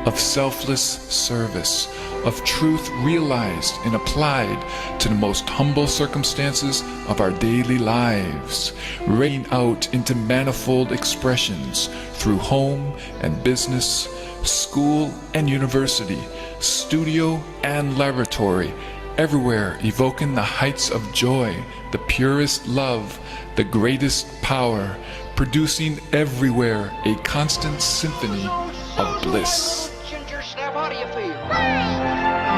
of selfless service, of truth realized and applied to the most humble circumstances of our daily lives, raying out into manifold expressions through home and business, school and university, studio and laboratory, everywhere evoking the heights of joy, the purest love, the greatest power, producing everywhere a constant symphony of bliss. Ginger snap, how do you feel?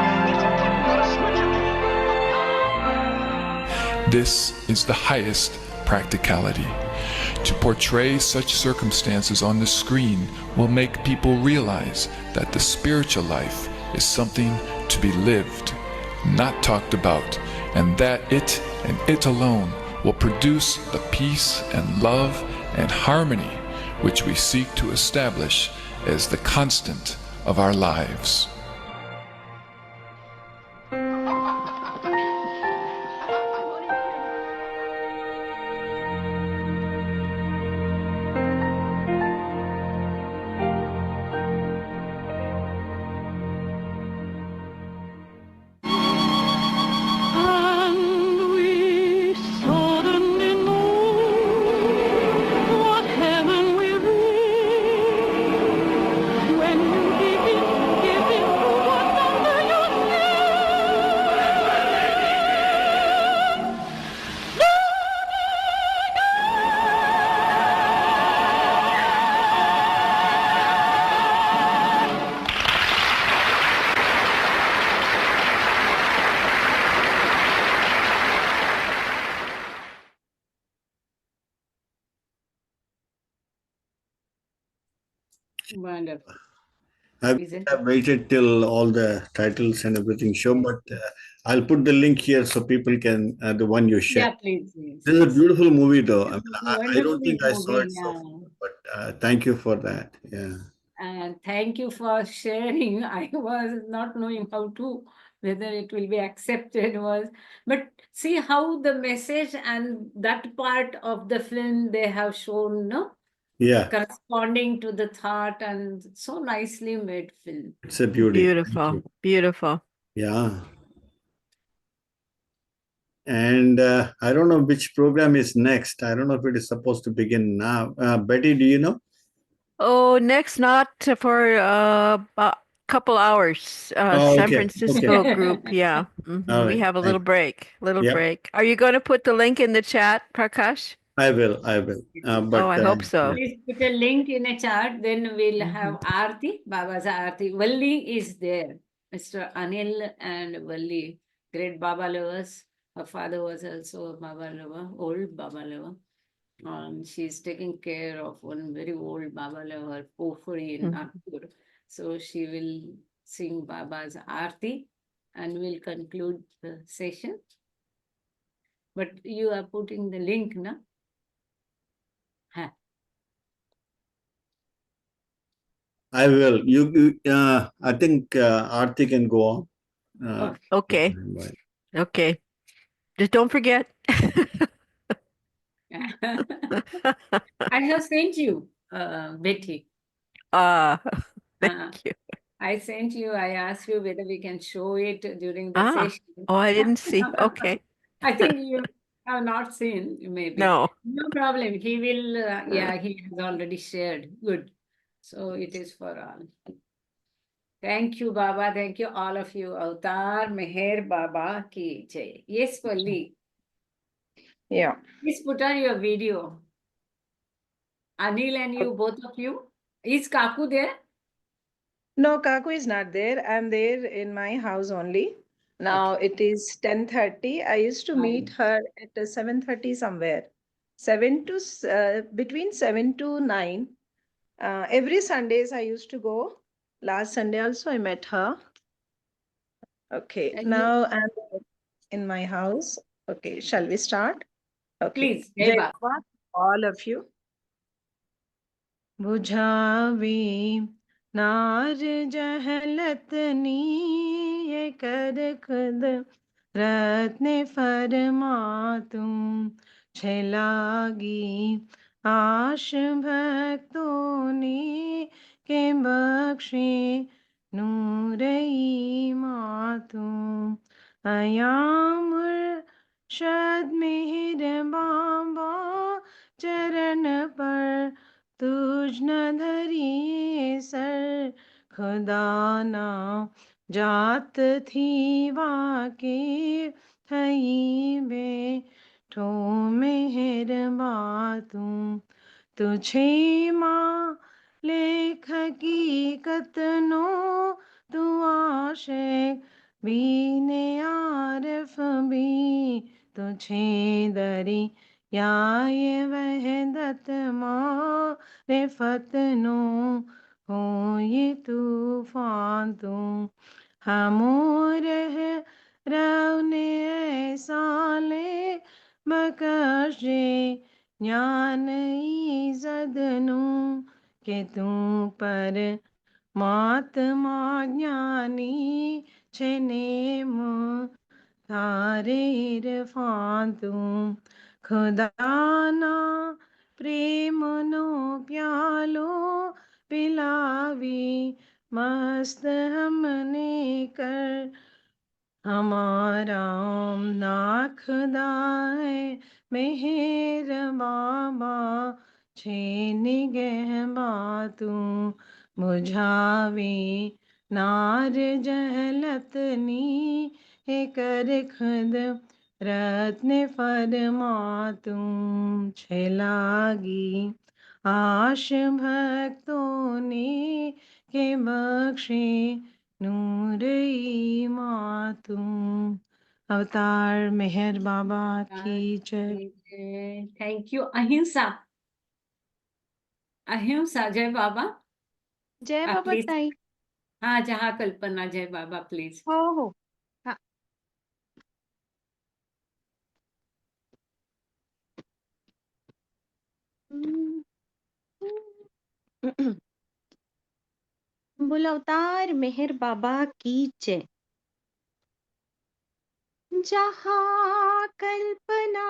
This is the highest practicality. To portray such circumstances on the screen will make people realize that the spiritual life is something to be lived, not talked about, and that it and it alone will produce the peace and love and harmony which we seek to establish as the constant of our lives. And we suddenly know what heaven will be when you give in to whatever you Wonderful. I Isn't have waited till all the titles and everything show, but I'll put the link here so people can, the one you Yeah, shared. please. Yes, This is a yes. beautiful movie, though. I mean, I Wonderful don't think I saw movie, it so yeah. far, but thank you for that. Yeah. And thank you for sharing. I was not knowing how to, whether it will be accepted was, but see how the message and that part of the film they have shown, no? Yeah, Corresponding to the thought and so nicely made film. it's a beauty. Thank Beautiful, you. beautiful. Yeah. And I don't know which program is next. I don't know if it is supposed to begin now. Betty, do you know? Oh, next, not for couple hours. Oh, San okay. Francisco Okay. group. Yeah. All We right. have a little break. Yeah. Break. Are you going to put the link in the chat, Prakash? I will. But I hope so. Please put a link in a chat, then we'll have Aarti, Baba's Aarti. Valli is there. Mr. Anil and Valli, great Baba lovers. Her father was also a Baba lover, old Baba lover. She's taking care of one very old Baba lover, Pofuri in Nagpur. So she will sing Baba's Aarti and we'll conclude the session. But you are putting the link, na? I will. I think Aarti can go on. Okay. Okay. Just don't forget. I have sent you, Betty. Thank you. I sent you, I asked you whether we can show it during the session. Oh, I didn't see. Okay. I think you have not seen, maybe. No. No problem. He will, yeah, he has already shared. Good. So it is for all. Thank you, Baba. Thank you, all of you. Avatar Meher Baba ki jai. Yes, Valli. Yeah. Please put on your video. Anil and you, both of you. Is Kaku there? No, Kaku is not there. I'm there in my house only. Now it is 10:30. I used to meet her at 7:30 somewhere. Between 7 to 9. Every Sundays I used to go. Last Sunday also I met her. Okay, now I'm in my house. Okay, shall we start? Okay. Please, Jai Baba. Baba, all of you. बुझावे नार जहलतनी ये कर खुद रत्न फरमा तुम छलागी आश भक्तों ने के बख्शे नूरई मातुम अयामुर शद मेहर बाबा चरण पर तुझ न धरी सर खुदा ना जात थी वाके थई बेठो मेहर बातू तुझे माँ लेख हकीकत नो तू आशिक बीने आरफ भी तुझे दरी या ये वहदत मारे फतनो हो ये तूफान तू हमोर है रवने ऐसा ले बकशे ज्ञान ईजदनु के तू पर महात्मा ज्ञानी छने तारे इरफान तू खुदाना प्रेम नो प्यालो पिलावी मस्त हमने कर हमारा ना खुदा है मेहर बाबा छे निगह बातू बुझावे नार जहलतनी हे कर खुद रत्न फरमा तुम छलागी आश भक्तों ने के बख्शे नूर मातुम अवतार मेहर बाबा की जय Thank you. Ahimsa. Ahimsa, Jai Baba. जय बाबा Please. ताई. हाँ, जहाँ कल्पना, Jai Baba, please. हो हो. हाँ. बोल अवतार मेहर बाबा की जय. जहाँ कल्पना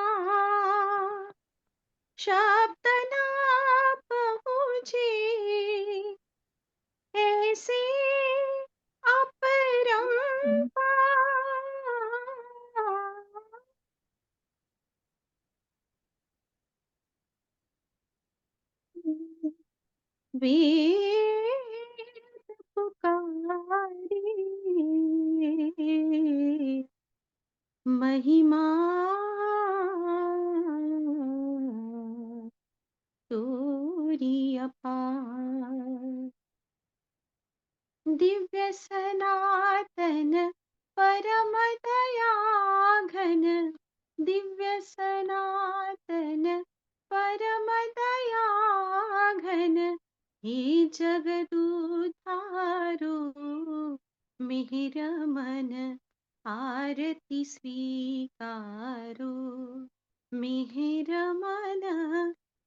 शब्द ना पहुँचे ऐसे अपरंपार वेद पुकार महिमा तोरी अपार। दिव्य सनातन परम दया घन, दिव्य सनातन परम दया घन, हे जगदुधारो मिहिर मन आरती स्वीकारो। मिहिर मन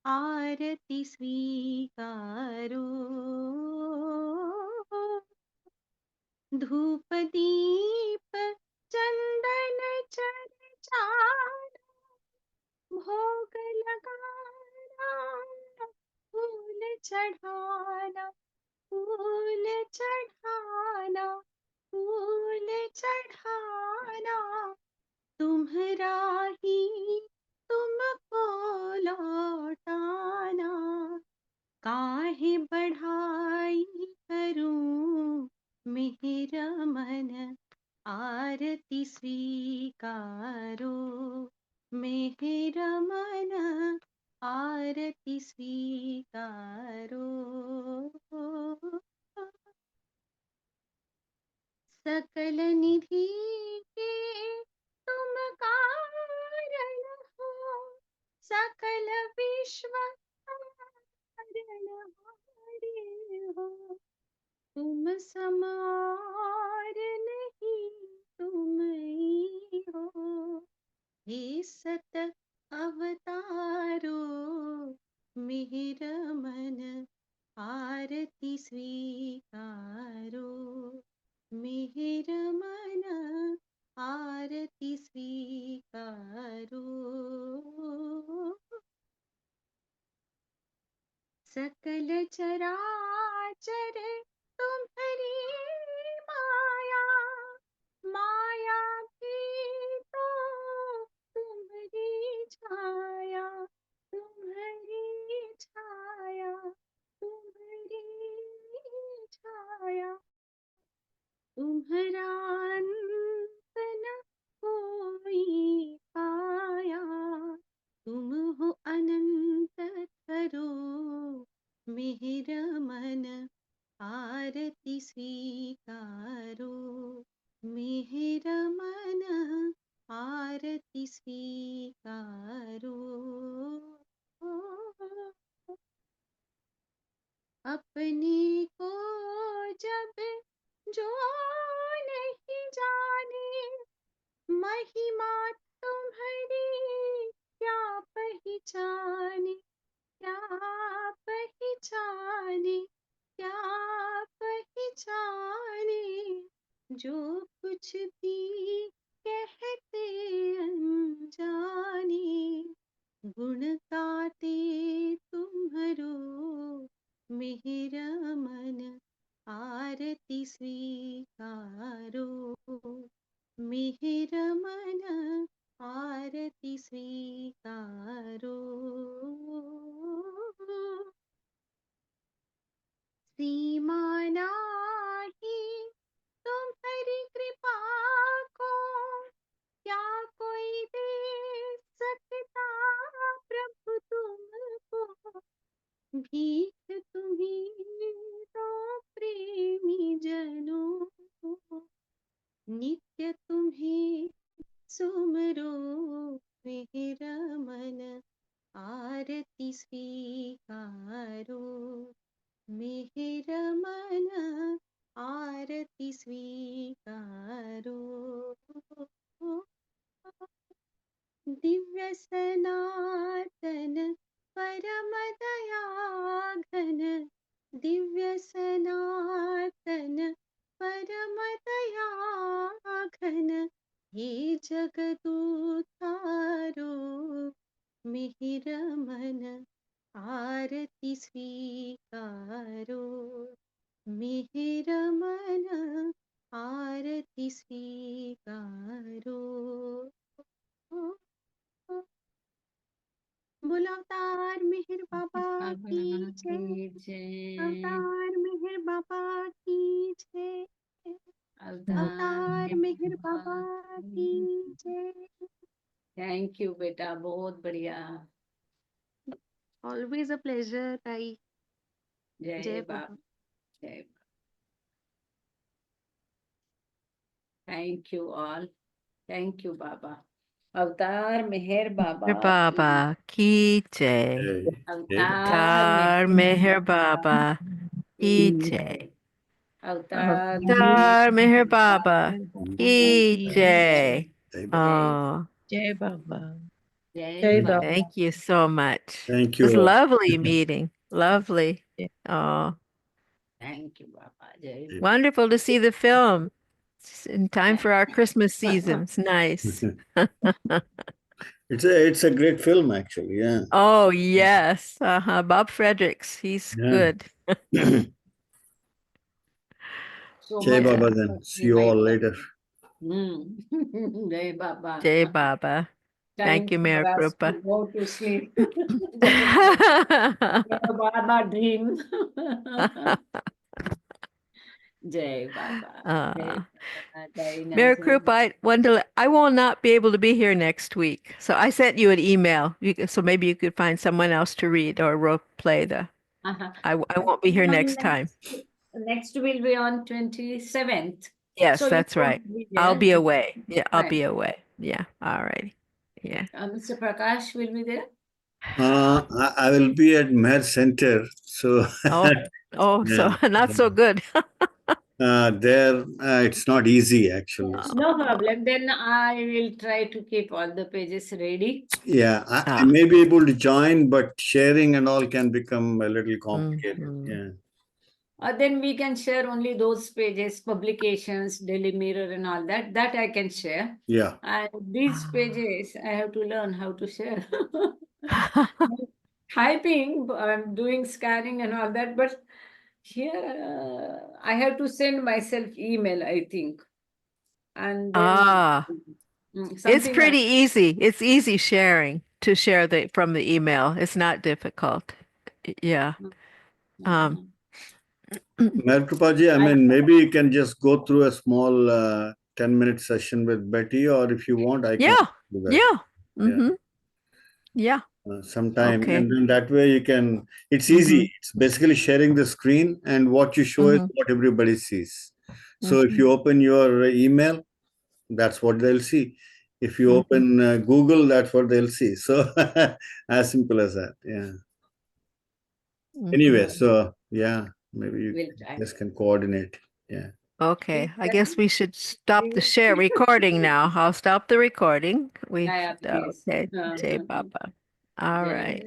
आरती स्वीकारो। धूप दीप चंदन चर्चान, भोग लगाना फूल चढ़ाना, फूल चढ़ाना, फूल चढ़ाना। तुम्हरा ही तुमको लौटाना। काहे बढ़ाई करूं मिहिर मन आरती स्वीकारो। मिहिर मन आरती स्वीकारो। सकल निधि के तुम कारण हो, सकल विश्व तारणहारे हो। तुम समार नहीं तुम ही हो, हे सत अवतारो। मिहिर मन आरती स्वीकारो। मिहिर मन आरती स्वीकारो। सकल चराचर तुम्हारी माया, माया भी तो तुम्हारी छाया, तुम्हारी छाया, तुम्हारी छाया। तुम्हारा अंत न कोई पाया, तुम हो अनंत करो। मिहिर मन आरती स्वीकारो। मिहिर मन आरती स्वीकारो। अपने को जब जो नहीं जाने, महिमा तुम्हारी क्या पहचाने, क्या पहचाने, क्या पहचाने। जो कुछ भी कहते अनजाने, गुण गाते तुम्हारो। मिहिर मन आरती स्वीकारो। मिहिर मन आरती स्वीकारो। सीमा नाही तुम्हारी कृपा को, क्या कोई दे सकता प्रभु तुमको। भीख तुम्ही तो प्रेमी जनों को, नित्य तुम्हें सुमरो। मिहिर मन आरती स्वीकारो। मिहिर मन आरती स्वीकारो। दिव्य सनातन परम दया घन, दिव्य सनातन परम दया घन, हे जगदुधारो। मिहिर मन आरती स्वीकारो। मिहिर मन आरती स्वीकारो। बोलो अवतार मेहर बाबा की जय। अवतार मेहर बाबा की जय। अवतार मेहर बाबा की जय। Thank you, beta. बहुत बढ़िया. Always a pleasure, Tai. जय Jai बाबा. Baba. जय बाबा. Thank you all. Thank you, Baba. Avtar Meher Baba. Baba ki jai. Hey, hey, Avtar Tar Meher Baba ki jai. Avtar Tar Meher Baba ki jai. hey, Baba. Oh, Jai Baba. Jai Jai Baba. Baba. thank you so much. Thank It was you all. lovely meeting. Lovely. Oh, Thank you, Baba. Jai Baba. wonderful to see the film. It's in time for our Christmas season. It's nice. It's a great film, actually. Yeah. Oh, yes. Uh-huh. Bob Fredericks. He's Yeah. good. So Jai much Baba effort then. See in you my all life. later. Jai Baba. Jai Baba. Time Thank you, for us to Meherkrupa. go to sleep. Jai Baba. Jai Baba dream. Jai Baba. Jai Baba. Jai Meherkrupa, Nazim. I will not be able to be here next week. So I sent you an email. So maybe you could find someone else to read or play the. Uh-huh. I won't be here next time. Next will be on 27th. Yes, So you that's right. won't be I'll there. be away. Yeah, I'll Fine. be away. Yeah. All righty. Yeah. Mr. Prakash will be there. I will be at Meher Center. So Oh, so yeah. not so good. There it's not easy, actually. No problem. Then I will try to keep all the pages ready. Yeah, I may be able to join, but sharing and all can become a little complicated. Yeah. Then we can share only those pages, publications, Daily Mirror and all that. That I can share. Yeah. And these pages, I have to learn how to share. Typing, I'm doing scanning and all that. But here, I have to send myself email, I think. And then It's something pretty easy. It's easy to share from the email. It's not difficult. Yeah. Meherkrupa, I mean, maybe you can just go through a small 10-minute session with Betty, or if you want, I can Yeah. do that. Yeah. Yeah. Mm-hmm. Yeah. Sometime. Okay. And then that way it's easy. It's basically sharing the screen, and what you show is what everybody sees. So if you open your email, that's what they'll see. If you open Google, that's what they'll see. So as simple as that. Yeah. Anyway, so yeah, maybe you just can coordinate. Yeah. Okay. I guess we should stop the share recording now. I'll stop the recording. Yeah, please. Okay. Jai Baba. All right.